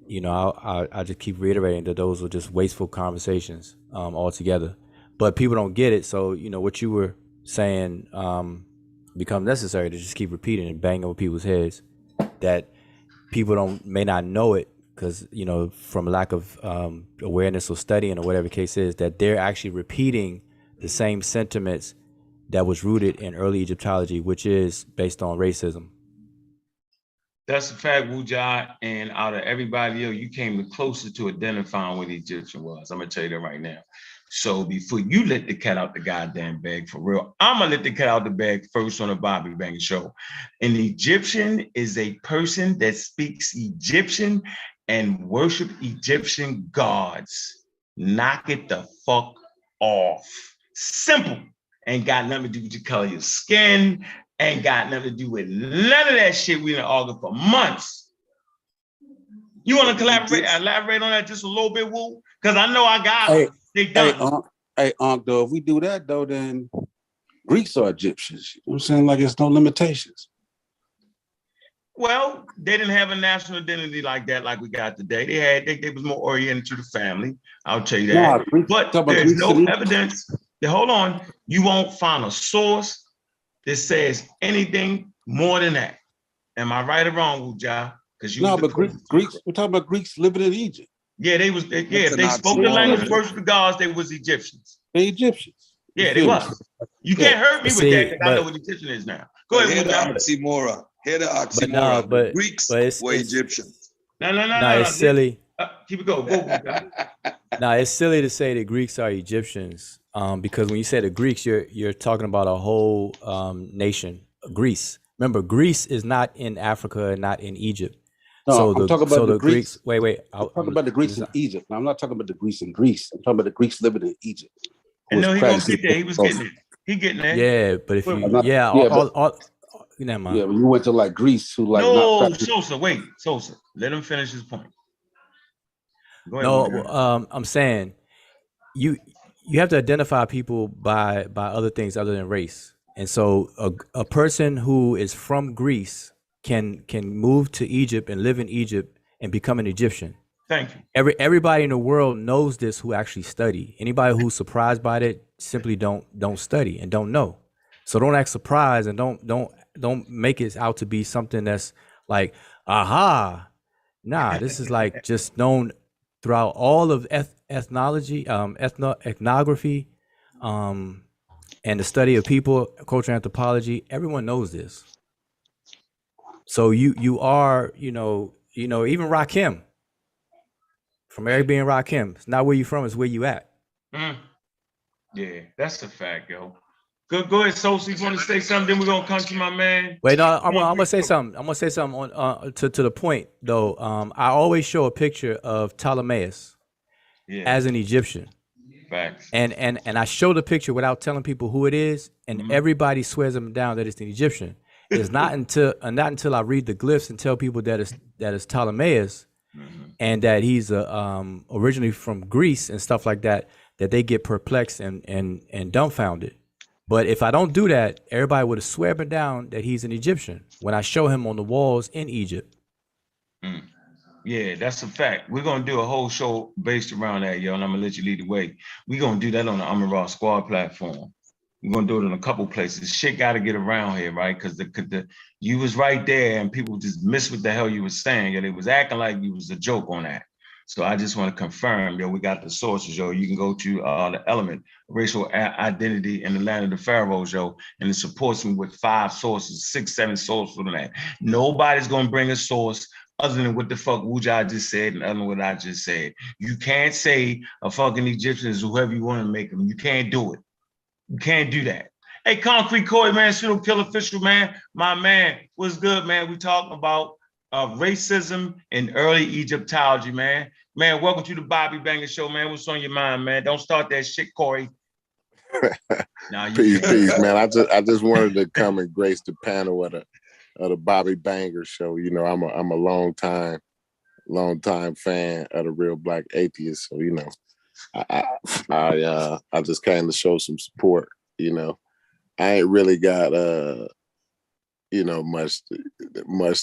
Speaker 6: you know, I just keep reiterating that those are just wasteful conversations altogether. But people don't get it. So, you know, what you were saying becomes necessary to just keep repeating and banging over people's heads, that people may not know it because, you know, from a lack of awareness or studying or whatever the case is, that they're actually repeating the same sentiments that was rooted in early Egyptology, which is based on racism.
Speaker 2: That's a fact, Wuja. And out of everybody else, you came the closest to identifying what the Egyptian was. I'm gonna tell you that right now. So before you let the cat out the goddamn bag, for real, I'm gonna let the cat out the bag first on the Bobby Bang Show. An Egyptian is a person that speaks Egyptian and worship Egyptian gods. Knock it the fuck off. Simple. Ain't got nothing to do with your color of your skin. Ain't got nothing to do with none of that shit we done argued for months. You want to elaborate on that just a little bit, Woo? Because I know I got it. They done.
Speaker 5: Hey, though, if we do that, though, then Greeks are Egyptians. You know what I'm saying? Like, it's no limitations.
Speaker 2: Well, they didn't have a national identity like that, like we got today. They was more oriented to the family. I'll tell you that.
Speaker 5: Nah,
Speaker 2: but there's no evidence. Hold on. You won't find a source that says anything more than that. Am I right or wrong, Wuja? Because
Speaker 5: but Greeks. We're talking about Greeks living in Egypt.
Speaker 2: Yeah, they was. If they spoke the language, worship the gods, they was Egyptians.
Speaker 5: They Egyptians.
Speaker 2: Yeah, they was. You can't hurt me with that because I know what Egyptian is now. Go ahead,
Speaker 3: Wuja. Hear the oxymoron.
Speaker 6: But
Speaker 3: Greeks were Egyptians.
Speaker 2: No,
Speaker 6: it's silly.
Speaker 2: Keep it going. Go.
Speaker 6: No, it's silly to say that Greeks are Egyptians, because when you say the Greeks, you're talking about a whole nation, Greece. Remember, Greece is not in Africa and not in Egypt.
Speaker 5: No,
Speaker 6: so
Speaker 5: I'm talking about the Greeks.
Speaker 6: Wait.
Speaker 5: I'm talking about the Greeks in Egypt. Now, I'm not talking about the Greeks in Greece. I'm talking about the Greeks living in Egypt.
Speaker 2: And no, he gonna get there. He was getting it. He getting there.
Speaker 6: Yeah, but if you, never mind.
Speaker 5: Yeah, when you went to like Greece, who like
Speaker 2: Sosa, let him finish his point.
Speaker 6: Go ahead. No, I'm saying you have to identify people by other things other than race. And so a person who is from Greece can move to Egypt and live in Egypt and become an Egyptian.
Speaker 2: Thank you.
Speaker 6: Everybody in the world knows this who actually study. Anybody who's surprised by it simply don't study and don't know. So don't act surprised and don't make it out to be something that's like, aha. Nah, this is like just known throughout all of ethnology, ethnography, and the study of people, cultural anthropology. Everyone knows this. So you are, even Rakim, from Arabian Rakim. It's not where you from, it's where you at.
Speaker 2: Yeah, that's a fact, yo. Go ahead, Sosa. You want to say something? Then we're gonna come to my man.
Speaker 6: Wait, no, I'm gonna say something. I'm gonna say something on to the point though. I always show a picture of Ptolemaeus as an Egyptian.
Speaker 2: Facts.
Speaker 6: And I show the picture without telling people who it is, and everybody swears them down that it's an Egyptian. It's not until I read the glyphs and tell people that it's Ptolemaeus, and that he's originally from Greece and stuff like that, that they get perplexed and dumbfounded. But if I don't do that, everybody would have swear me down that he's an Egyptian when I show him on the walls in Egypt.
Speaker 2: Yeah, that's a fact. We're gonna do a whole show based around that, yo, and I'm gonna let you lead the way. We're gonna do that on the Amara Squad platform. We're gonna do it in a couple places. Shit got to get around here, right? Because you was right there, and people just missed what the hell you was saying. Yeah, they was acting like you was a joke on that. So I just want to confirm, yo, we got the sources, yo. You can go to the Element, Racial Identity in the Land of the Pharaohs, yo, and it supports me with 5 sources, 6, 7 sources on that. Nobody's gonna bring a source other than what the fuck Wuja just said and other than what I just said. You can't say a fucking Egyptian is whoever you want to make them. You can't do it. You can't do that. Hey, Concrete Koi, man, Pseudo Kill Official, man. My man, what's good, man? We talking about racism in early Egyptology, man. Man, welcome to the Bobby Banger Show, man. What's on your mind, man? Don't start that shit, Corey.
Speaker 7: Peace, man. I just wanted to come and grace the panel of the Bobby Banger Show. You know, I'm a long time fan of the Real Black Atheist. So, you know, I just came to show some support. You know, I ain't really got you know, much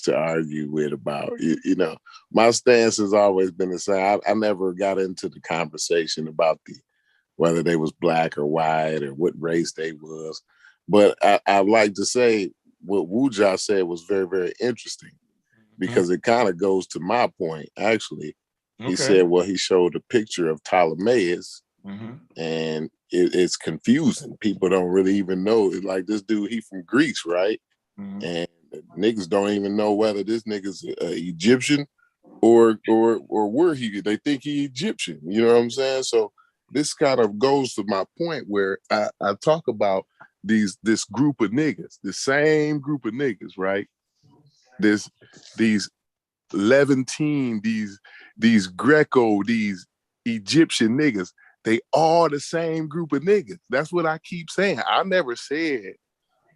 Speaker 7: to argue with about. You know, my stance has always been the same. I never got into the conversation about whether they was black or white or what race they was. But I'd like to say what Wuja said was very, very interesting, because it kind of goes to my point, actually. Okay. He said, well, he showed a picture of Ptolemaeus, and it's confusing. People don't really even know. It's like, this dude, he from Greece, right? And niggas don't even know whether this nigga's Egyptian or where they think he Egyptian. You know what I'm saying? So this kind of goes to my point where I talk about this group of niggas, the same group of niggas, right? These Levantine, these Greco, these Egyptian niggas, they all the same group of niggas. That's what I keep saying. I never said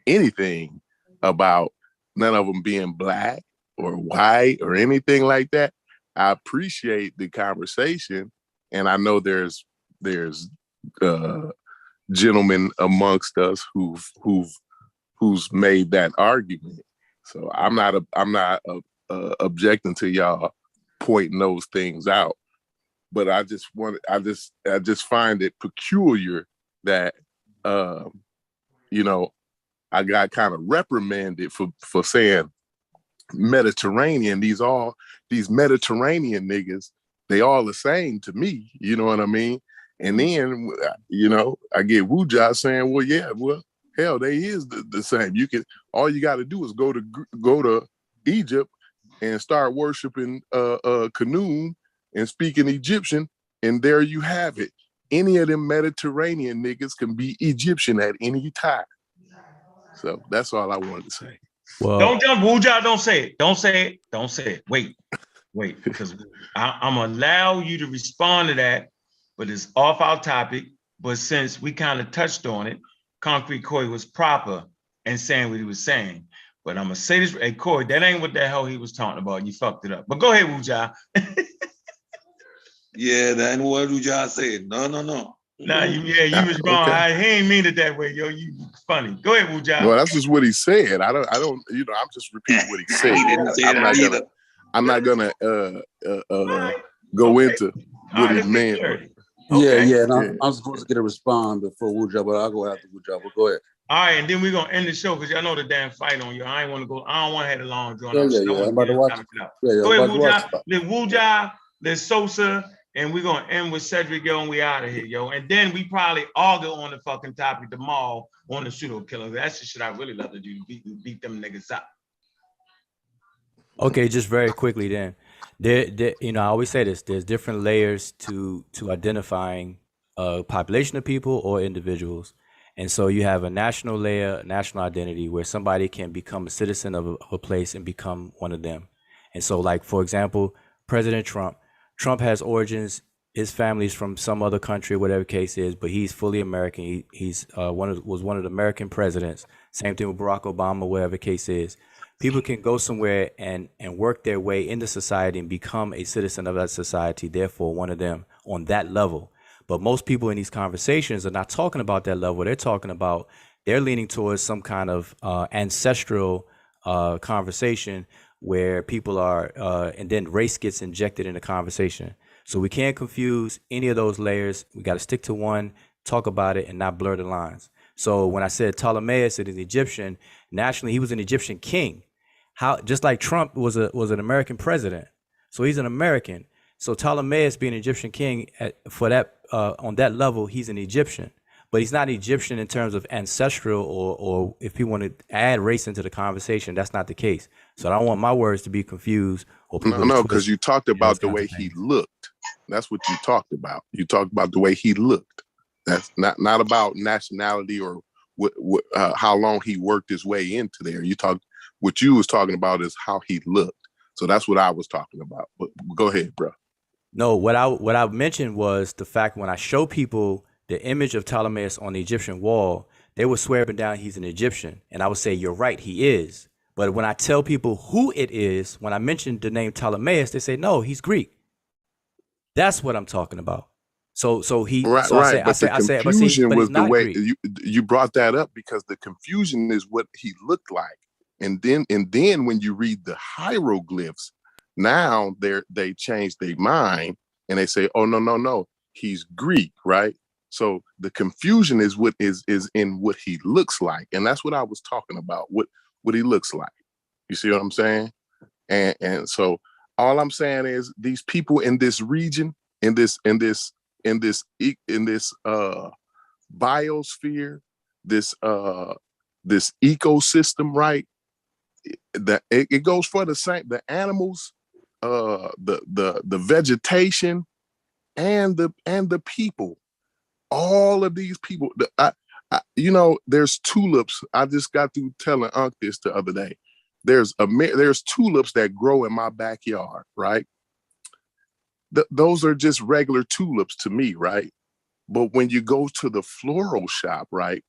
Speaker 7: anything about none of them being black or white or anything like that. I appreciate the conversation, and I know there's gentlemen amongst us who's made that argument. So I'm not objecting to y'all pointing those things out, but I just find it peculiar that you know, I got kind of reprimanded for saying Mediterranean. These Mediterranean niggas, they all the same to me. You know what I mean? And then, you know, I get Wuja saying, well, yeah, well, hell, they is the same. All you got to do is go to Egypt and start worshiping Khnum and speaking Egyptian, and there you have it. Any of them Mediterranean niggas can be Egyptian at any time. So that's all I wanted to say.
Speaker 2: Well, don't jump, Wuja. Don't say it. Don't say it. Wait, because I'm gonna allow you to respond to that, but it's off our topic. But since we kind of touched on it, Concrete Corey was proper in saying what he was saying. But I'm gonna say this, hey Corey, that ain't what the hell he was talking about. You fucked it up. But go ahead, Wuja.
Speaker 3: Yeah, that ain't what Wuja said. No.
Speaker 2: Nah, you was wrong. Okay. He ain't mean it that way, yo. You funny. Go ahead, Wuja.
Speaker 7: Well, that's just what he said. I don't. You know, I'm just repeating what he said.
Speaker 3: He didn't say that either.
Speaker 7: I'm not gonna go into what he meant.
Speaker 5: Okay. Yeah. And I'm supposed to get a response before Wuja, but I'll go after Wuja. But go ahead.
Speaker 2: All right, and then we're gonna end the show because y'all know the damn fight on you. I don't want to have a long drawn.
Speaker 5: Yeah. I'm about to watch.
Speaker 2: Go ahead, Wuja. Then Wuja, then Sosa. And we're gonna end with Cedric, yo, and we out of here, yo. And then we probably argue on the fucking topic tomorrow on the pseudo killer. That's the shit I really love to do, beat them niggas up.
Speaker 6: Okay, just very quickly then. There, you know, I always say this, there's different layers to identifying a population of people or individuals. And so you have a national layer, national identity, where somebody can become a citizen of a place and become one of them. And so, like, for example, President Trump has origins, his family's from some other country, whatever case is, but he's fully American. He's was one of the American presidents. Same thing with Barack Obama, whatever case is. People can go somewhere and work their way into society and become a citizen of that society, therefore one of them on that level. But most people in these conversations are not talking about that level. They're leaning towards some kind of ancestral conversation where people are, and then race gets injected in the conversation. So we can't confuse any of those layers. We got to stick to one, talk about it, and not blur the lines. So when I said Ptolemaeus is an Egyptian, nationally, he was an Egyptian king. Just like Trump was an American president. So he's an American. So Ptolemaeus being an Egyptian king, on that level, he's an Egyptian. But he's not Egyptian in terms of ancestral, or if people want to add race into the conversation, that's not the case. So I don't want my words to be confused. Or people
Speaker 7: no, because you talked about the way he looked. That's what you talked about. You talked about the way he looked. That's not about nationality or how long he worked his way into there. What you was talking about is how he looked. So that's what I was talking about. But go ahead, bro.
Speaker 6: No, what I mentioned was the fact when I show people the image of Ptolemaeus on the Egyptian wall, they would swear up and down he's an Egyptian. And I would say, you're right, he is. But when I tell people who it is, when I mention the name Ptolemaeus, they say, no, he's Greek. That's what I'm talking about. So he
Speaker 7: right,
Speaker 6: so
Speaker 7: right. But the confusion was the way you brought that up, because the confusion is what he looked like. And then when you read the hieroglyphs, now they change their mind and they say, oh no, he's Greek, right? So the confusion is what is in what he looks like. And that's what I was talking about, what he looks like. You see what I'm saying? And so all I'm saying is these people in this region, in this biosphere, this ecosystem, right? That it goes for the same, the animals, the vegetation, and the people. All of these people, there's tulips. I just got through telling Unc this the other day. There's tulips that grow in my backyard, right? Those are just regular tulips to me, right? But when you go to the floral shop, right,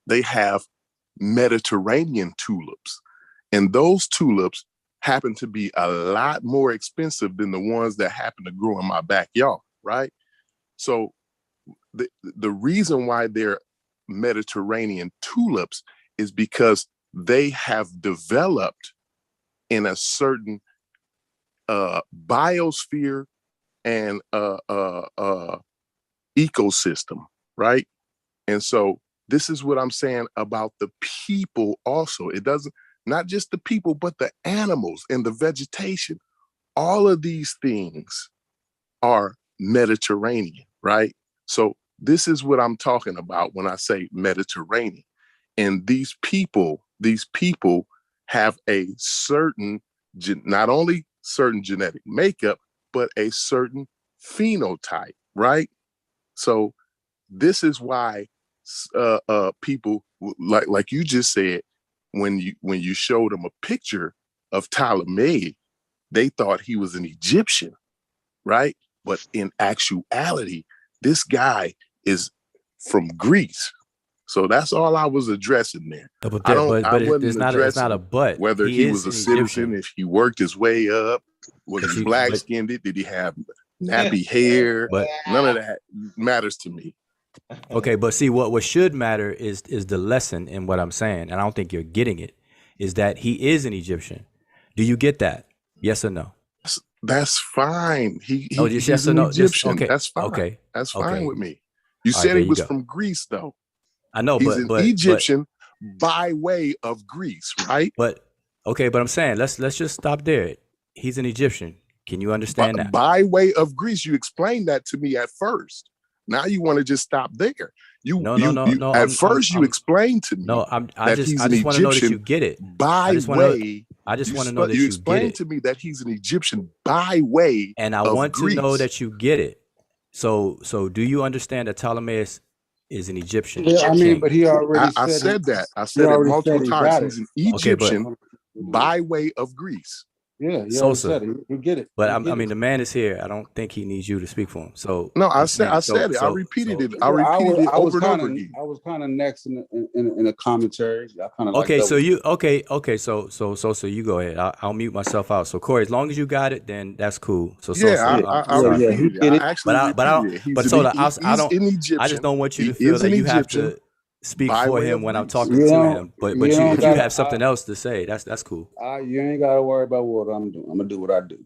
Speaker 7: they have Mediterranean tulips. And those tulips happen to be a lot more expensive than the ones that happen to grow in my backyard, right? So the reason why they're Mediterranean tulips is because they have developed in a certain biosphere and ecosystem, right? And so this is what I'm saying about the people also. It doesn't, not just the people, but the animals and the vegetation. All of these things are Mediterranean, right? So this is what I'm talking about when I say Mediterranean. And these people have a certain, not only certain genetic makeup, but a certain phenotype, right? So this is why people, like you just said, when you showed them a picture of Ptolemy, they thought he was an Egyptian, right? But in actuality, this guy is from Greece. So that's all I was addressing there.
Speaker 6: But
Speaker 7: I wasn't
Speaker 6: it's not a but.
Speaker 7: whether he was a citizen, if he worked his way up, was he black skinned, did he have nappy hair?
Speaker 6: But
Speaker 7: none of that matters to me.
Speaker 6: Okay, but see, what should matter is the lesson in what I'm saying, and I don't think you're getting it, is that he is an Egyptian. Do you get that? Yes or no?
Speaker 7: That's fine. He's
Speaker 6: yes or
Speaker 7: an
Speaker 6: no?
Speaker 7: Egyptian.
Speaker 6: Okay.
Speaker 7: That's fine.
Speaker 6: Okay.
Speaker 7: That's fine
Speaker 6: Okay.
Speaker 7: with me. You
Speaker 6: All
Speaker 7: said
Speaker 6: right,
Speaker 7: he was from Greece, though.
Speaker 6: I know,
Speaker 7: he's
Speaker 6: but
Speaker 7: an Egyptian by way of Greece, right?
Speaker 6: But I'm saying let's just stop there. He's an Egyptian. Can you understand that?
Speaker 7: By way of Greece, you explained that to me at first. Now you want to just stop there. No. At first, you explained to me.
Speaker 6: No, I just want to know that you get it.
Speaker 7: By way.
Speaker 6: I just want to know that
Speaker 7: you
Speaker 6: you
Speaker 7: explained
Speaker 6: get it.
Speaker 7: to me that he's an Egyptian by way
Speaker 6: and I
Speaker 7: of
Speaker 6: want
Speaker 7: Greece.
Speaker 6: to know that you get it. So do you understand that Ptolemaeus is an Egyptian.
Speaker 5: Yeah, I mean,
Speaker 6: king.
Speaker 5: but he already
Speaker 7: I
Speaker 5: said
Speaker 7: said that. I
Speaker 5: he
Speaker 7: said it
Speaker 5: already
Speaker 7: multiple
Speaker 5: said he
Speaker 7: times.
Speaker 5: got
Speaker 7: He's
Speaker 5: it.
Speaker 7: an
Speaker 6: Okay, but
Speaker 7: Egyptian by way of Greece.
Speaker 5: Yeah, he already
Speaker 6: Sosa.
Speaker 5: said it. He get it.
Speaker 6: But
Speaker 5: He
Speaker 6: I
Speaker 5: get
Speaker 6: mean,
Speaker 5: it.
Speaker 6: the man is here. I don't think he needs you to speak for him. So
Speaker 7: No, I
Speaker 6: I'm
Speaker 7: said
Speaker 6: saying-
Speaker 7: it. I repeated it.
Speaker 5: Yeah,
Speaker 7: I repeated it
Speaker 5: I was
Speaker 7: over and
Speaker 5: kind
Speaker 7: over
Speaker 5: of
Speaker 7: again.
Speaker 5: I was kind of next in the commentary. I kind of like
Speaker 6: Okay, so
Speaker 5: double-
Speaker 6: you so you go ahead. I'll mute myself out. So Corey, as long as you got it, then that's cool. So
Speaker 7: Yeah, I
Speaker 5: yeah,
Speaker 7: repeated
Speaker 5: he
Speaker 7: it.
Speaker 5: get it.
Speaker 7: I actually
Speaker 6: But I
Speaker 7: repeated it.
Speaker 6: don't. But Soda, I don't.
Speaker 7: He's an Egyptian.
Speaker 6: I just don't want you to
Speaker 7: He
Speaker 6: feel
Speaker 7: is
Speaker 6: that
Speaker 7: an
Speaker 6: you have
Speaker 7: Egyptian
Speaker 6: to speak
Speaker 7: by
Speaker 6: for
Speaker 7: way
Speaker 6: him
Speaker 7: of
Speaker 6: when I'm
Speaker 7: Greece.
Speaker 6: talking
Speaker 5: You
Speaker 6: to
Speaker 5: don't-
Speaker 6: him. But
Speaker 5: you
Speaker 6: if
Speaker 5: don't
Speaker 6: you
Speaker 5: gotta-
Speaker 6: have something else to say, that's cool.
Speaker 5: You ain't got to worry about what I'm doing. I'm gonna do what I do.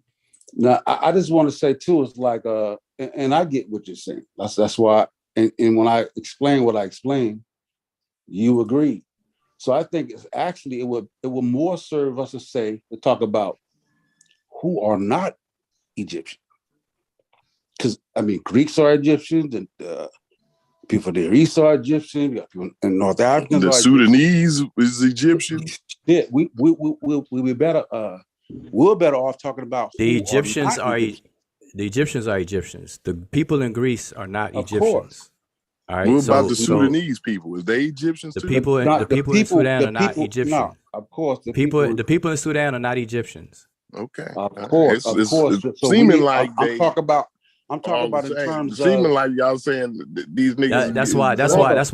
Speaker 5: Now, I just want to say too, it's like, and I get what you're saying. That's why, and when I explain what I explain, you agree. So I think it's actually it would more serve us to talk about who are not Egyptian, because I mean Greeks are Egyptians and people from the Near East are Egyptian. We got people in North Africa.
Speaker 7: The Sudanese is Egyptian.
Speaker 5: Yeah, we better we're better off talking about
Speaker 6: The
Speaker 5: who
Speaker 6: Egyptians
Speaker 5: not
Speaker 6: are
Speaker 5: Egyptian.
Speaker 6: the Egyptians are Egyptians. The people in Greece are not
Speaker 5: Of
Speaker 6: Egyptians.
Speaker 5: course.
Speaker 6: All right.
Speaker 7: What about the
Speaker 6: so
Speaker 7: Sudanese people? Is they Egyptians
Speaker 6: the
Speaker 7: too?
Speaker 6: people in in Sudan are not Egyptians.
Speaker 5: No, of course.
Speaker 6: The people in Sudan are not Egyptians.
Speaker 7: Okay.
Speaker 5: Of course,
Speaker 7: It's
Speaker 5: So
Speaker 7: seeming like
Speaker 5: I'm talking about in
Speaker 7: it's
Speaker 5: terms
Speaker 7: seeming
Speaker 5: of.
Speaker 7: like y'all saying these niggas.
Speaker 6: That's why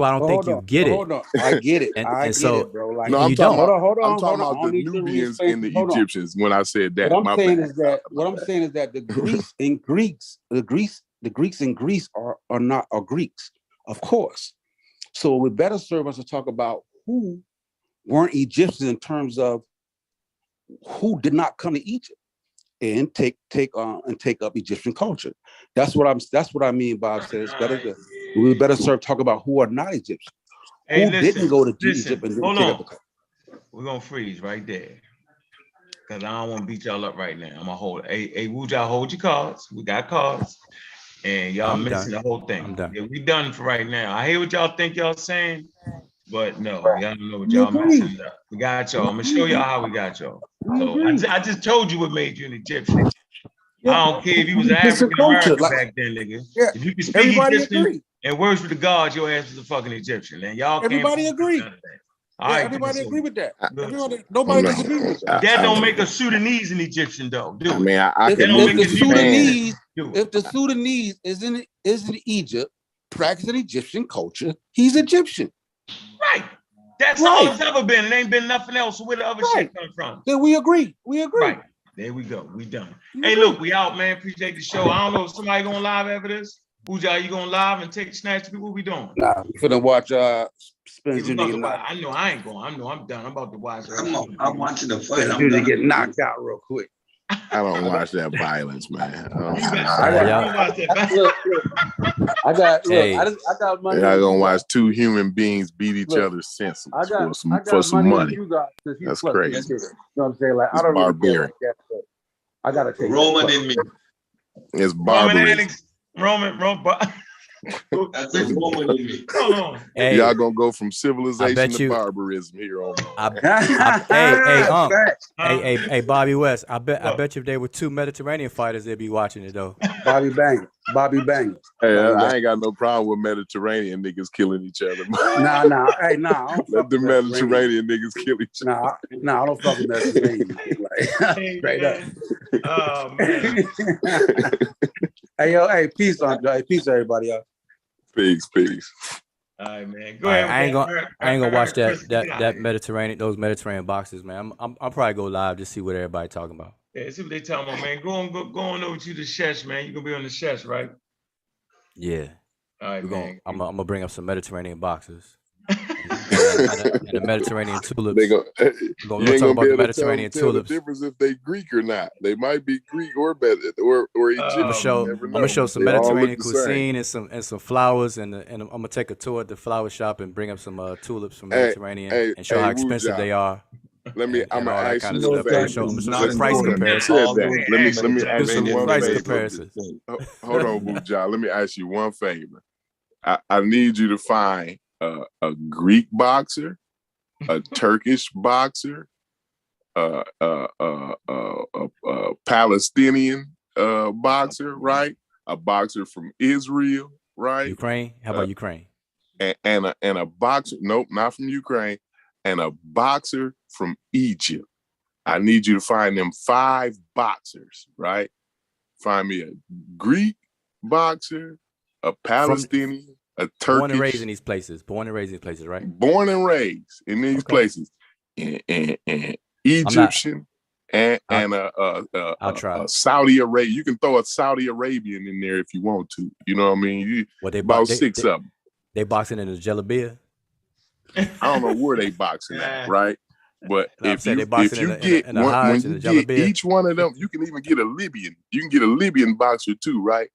Speaker 6: I don't think you get it.
Speaker 5: Hold on, I get it.
Speaker 6: And
Speaker 5: I get
Speaker 6: so-
Speaker 5: it, bro. Like,
Speaker 7: No, I'm
Speaker 6: you
Speaker 7: talking
Speaker 6: don't.
Speaker 7: about.
Speaker 5: Hold on.
Speaker 7: I'm talking
Speaker 5: I
Speaker 7: about
Speaker 5: don't
Speaker 7: the
Speaker 5: need you to
Speaker 7: Nubians
Speaker 5: re-explain.
Speaker 7: and the
Speaker 5: Hold on.
Speaker 7: Egyptians. When I said that,
Speaker 5: What
Speaker 7: my
Speaker 5: I'm saying
Speaker 7: bad.
Speaker 5: is that the Greeks in Greece are not Greeks, of course. So it would better serve us to talk about who weren't Egyptians in terms of who did not come to Egypt and take up Egyptian culture. That's what I mean by I said it's better to we better talk about who are not Egyptian.
Speaker 2: Hey,
Speaker 5: Who didn't go to Egypt and didn't
Speaker 2: hold
Speaker 5: take
Speaker 2: on.
Speaker 5: up the culture.
Speaker 2: We're gonna freeze right there. Cause I don't want to beat y'all up right now. I'm gonna hold. Hey, would y'all hold your cards? We got cards. And y'all
Speaker 6: I'm
Speaker 2: missing
Speaker 6: done.
Speaker 2: the whole thing.
Speaker 6: I'm done.
Speaker 2: Yeah, we done for right now. I hear what y'all think y'all saying, but no, y'all don't know what
Speaker 5: We
Speaker 2: y'all
Speaker 5: agree.
Speaker 2: messing up. We got y'all. I'm gonna show y'all how we got y'all.
Speaker 5: We
Speaker 2: So
Speaker 5: agree.
Speaker 2: I just told you what made you an Egyptian.
Speaker 5: Yeah,
Speaker 2: I don't care if you was
Speaker 5: Egyptian
Speaker 2: African
Speaker 5: culture,
Speaker 2: American
Speaker 5: like-
Speaker 2: back then, nigga.
Speaker 5: Yeah,
Speaker 2: If you could speak
Speaker 5: everybody
Speaker 2: Egyptian
Speaker 5: agree.
Speaker 2: and worship the gods, your ass was a fucking Egyptian. And y'all
Speaker 5: Everybody
Speaker 2: can't
Speaker 5: agree.
Speaker 2: none of that. All right,
Speaker 5: Everybody
Speaker 2: so
Speaker 5: agree with that.
Speaker 2: good.
Speaker 5: Nobody
Speaker 7: No.
Speaker 5: disagrees with that.
Speaker 2: That don't make a Sudanese an Egyptian though, do it?
Speaker 7: I mean, I
Speaker 5: If,
Speaker 7: can
Speaker 2: don't
Speaker 5: if
Speaker 7: make
Speaker 2: make
Speaker 5: the
Speaker 2: it
Speaker 7: you
Speaker 5: Sudanese,
Speaker 2: Do it.
Speaker 5: if the Sudanese is in Egypt practicing Egyptian culture, he's Egyptian.
Speaker 2: Right. That's
Speaker 5: Right.
Speaker 2: all it's ever been. It ain't been nothing else. So where the other
Speaker 5: Right.
Speaker 2: shit come from?
Speaker 5: Then we agree. We agree.
Speaker 2: Right. There we go. We done.
Speaker 5: We
Speaker 2: Hey,
Speaker 5: agree.
Speaker 2: look, we out, man. Appreciate the show. I don't know if somebody going live after this. Uja, you going live and take snatch to people? What we doing?
Speaker 5: Nah, we finna watch Spence
Speaker 2: Yeah, we
Speaker 5: Jr.
Speaker 2: about
Speaker 5: get
Speaker 2: to watch.
Speaker 5: knocked.
Speaker 2: I know I ain't going. I know I'm done. I'm about to watch.
Speaker 3: I'm watching the fight.
Speaker 5: Spence
Speaker 3: I'm
Speaker 5: Jr.
Speaker 3: done.
Speaker 5: get knocked out real quick.
Speaker 7: I don't watch that violence, man. I don't
Speaker 2: You
Speaker 7: watch
Speaker 2: better-
Speaker 7: that.
Speaker 6: y'all-
Speaker 2: you watch that.
Speaker 5: Look,
Speaker 6: Hey.
Speaker 5: I got money.
Speaker 7: Y'all
Speaker 5: on
Speaker 7: gonna
Speaker 5: you
Speaker 7: watch
Speaker 5: guys.
Speaker 7: two human beings beat each
Speaker 5: Look,
Speaker 7: other senseless
Speaker 5: I got
Speaker 7: for some
Speaker 5: money on
Speaker 7: money.
Speaker 5: you guys. 'Cause you
Speaker 7: That's
Speaker 5: plus
Speaker 7: crazy.
Speaker 5: kids. You know what I'm saying? Like,
Speaker 7: It's
Speaker 5: I don't really care
Speaker 7: barbaric.
Speaker 5: like that, but I gotta take
Speaker 3: Roman
Speaker 5: that.
Speaker 3: in me.
Speaker 7: It's
Speaker 2: Roman
Speaker 7: barbarism.
Speaker 2: addicts. Roman.
Speaker 3: That's a Roman in me.
Speaker 2: Hold on.
Speaker 6: Hey,
Speaker 7: Y'all gonna go from civilization
Speaker 6: bet
Speaker 7: to
Speaker 6: you-
Speaker 7: barbarism here on.
Speaker 6: hey, Bobby West. I bet you if there were two Mediterranean fighters, they'd be watching it though.
Speaker 5: Bobby Bang.
Speaker 7: Hey, I ain't got no problem with Mediterranean niggas killing each other.
Speaker 5: Nah. Hey, nah. I don't
Speaker 7: Let
Speaker 5: fuck
Speaker 7: the
Speaker 5: with
Speaker 7: Mediterranean niggas kill each other.
Speaker 5: Nah, I don't fuck with Mediterranean. Like,
Speaker 2: Hey,
Speaker 5: straight up.
Speaker 2: man. Oh man.
Speaker 5: Hey, yo, hey, peace on y'all. Hey, peace, everybody, y'all.
Speaker 7: Peace.
Speaker 2: All right, man. Go
Speaker 6: All right,
Speaker 2: ahead.
Speaker 6: I ain't gonna watch
Speaker 2: Chris, get out
Speaker 6: that
Speaker 2: of here.
Speaker 6: Mediterranean boxes, man. I'm probably go live to see what everybody talking about.
Speaker 2: Yeah, see what they talking about, man. Go on over to the Shesh, man. You gonna be on the Shesh, right?
Speaker 6: Yeah,
Speaker 2: All right, man.
Speaker 6: I'm gonna bring up some Mediterranean boxes and the Mediterranean tulips.
Speaker 7: They go,
Speaker 6: We're
Speaker 7: you
Speaker 6: gonna
Speaker 7: ain't
Speaker 6: talk
Speaker 7: gonna
Speaker 6: about
Speaker 7: be
Speaker 6: the
Speaker 7: able to
Speaker 6: Mediterranean
Speaker 7: tell the
Speaker 6: tulips.
Speaker 7: difference if they Greek or not. They might be Greek or better or Egyptian.
Speaker 2: Oh,
Speaker 7: You
Speaker 2: man.
Speaker 7: never
Speaker 6: I'm
Speaker 7: know.
Speaker 6: gonna show some
Speaker 7: They all look
Speaker 6: Mediterranean
Speaker 7: the same.
Speaker 6: cuisine and some flowers and I'm gonna take a tour at the flower shop and bring up some tulips from
Speaker 7: Hey,
Speaker 6: Mediterranean and show how expensive
Speaker 7: Wuja,
Speaker 6: they are.
Speaker 7: Let me.
Speaker 6: and
Speaker 7: I'm
Speaker 6: all
Speaker 7: gonna
Speaker 6: that
Speaker 7: ask
Speaker 6: kind
Speaker 7: you
Speaker 6: of
Speaker 7: a
Speaker 6: stuff. I'm
Speaker 7: favor.
Speaker 6: gonna show
Speaker 2: Not
Speaker 6: some price
Speaker 2: important.
Speaker 7: You
Speaker 6: comparisons.
Speaker 7: said that. Let me
Speaker 2: Do
Speaker 7: ask
Speaker 6: some
Speaker 7: you one
Speaker 6: price
Speaker 7: favor.
Speaker 6: comparisons.
Speaker 7: Hold on, Wuja. Let me ask you one favor. I need you to find a Greek boxer, a Turkish boxer, a Palestinian boxer, right? A boxer from Israel, right?
Speaker 6: Ukraine? How about Ukraine?
Speaker 7: and a boxer. Nope, not from Ukraine. And a boxer from Egypt. I need you to find them 5 boxers, right? Find me a Greek boxer, a Palestinian, a Turkish.
Speaker 6: Born and raised in these places. Born and raised in these places, right?
Speaker 7: Born and raised in these places. And Egyptian and a Saudi Arabia. You can throw a Saudi Arabian in there if you want to. You know what I mean? About 6 of them.
Speaker 6: They boxing in the Jalabia?
Speaker 7: I don't know where they boxing at, right? But if you get each one of them, you can even get a Libyan. You can get a Libyan boxer too, right?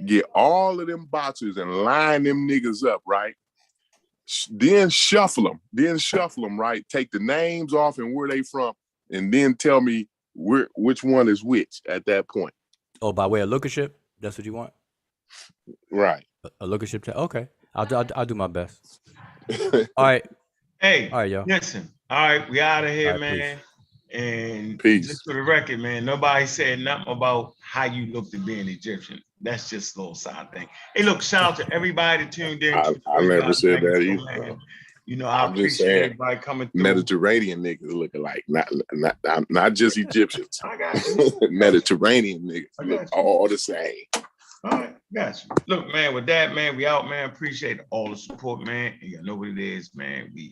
Speaker 7: Get all of them boxers and line them niggas up, right? Then shuffle them, right? Take the names off and where they from, and then tell me which one is which at that point.
Speaker 6: Oh, by way of lookership? That's what you want?
Speaker 7: Right.
Speaker 6: A lookership? Okay. I'll do my best. All right.
Speaker 2: Hey,
Speaker 6: all right, yo.
Speaker 2: Listen. All right, we out of here,
Speaker 6: right,
Speaker 2: man. Peace. And
Speaker 7: peace.
Speaker 2: Just for the record, man, nobody said nothing about how you looked at being Egyptian. That's just a little side thing. Hey, look, shout out to everybody that tuned in.
Speaker 7: I never said that either.
Speaker 2: You know, I appreciate everybody coming through.
Speaker 7: Mediterranean niggas looking like not just Egyptians.
Speaker 2: I got you.
Speaker 7: Mediterranean niggas look all the same.
Speaker 2: All right, got you. Look, man, with that, man, we out, man. Appreciate all the support, man. And you know what it is, man. We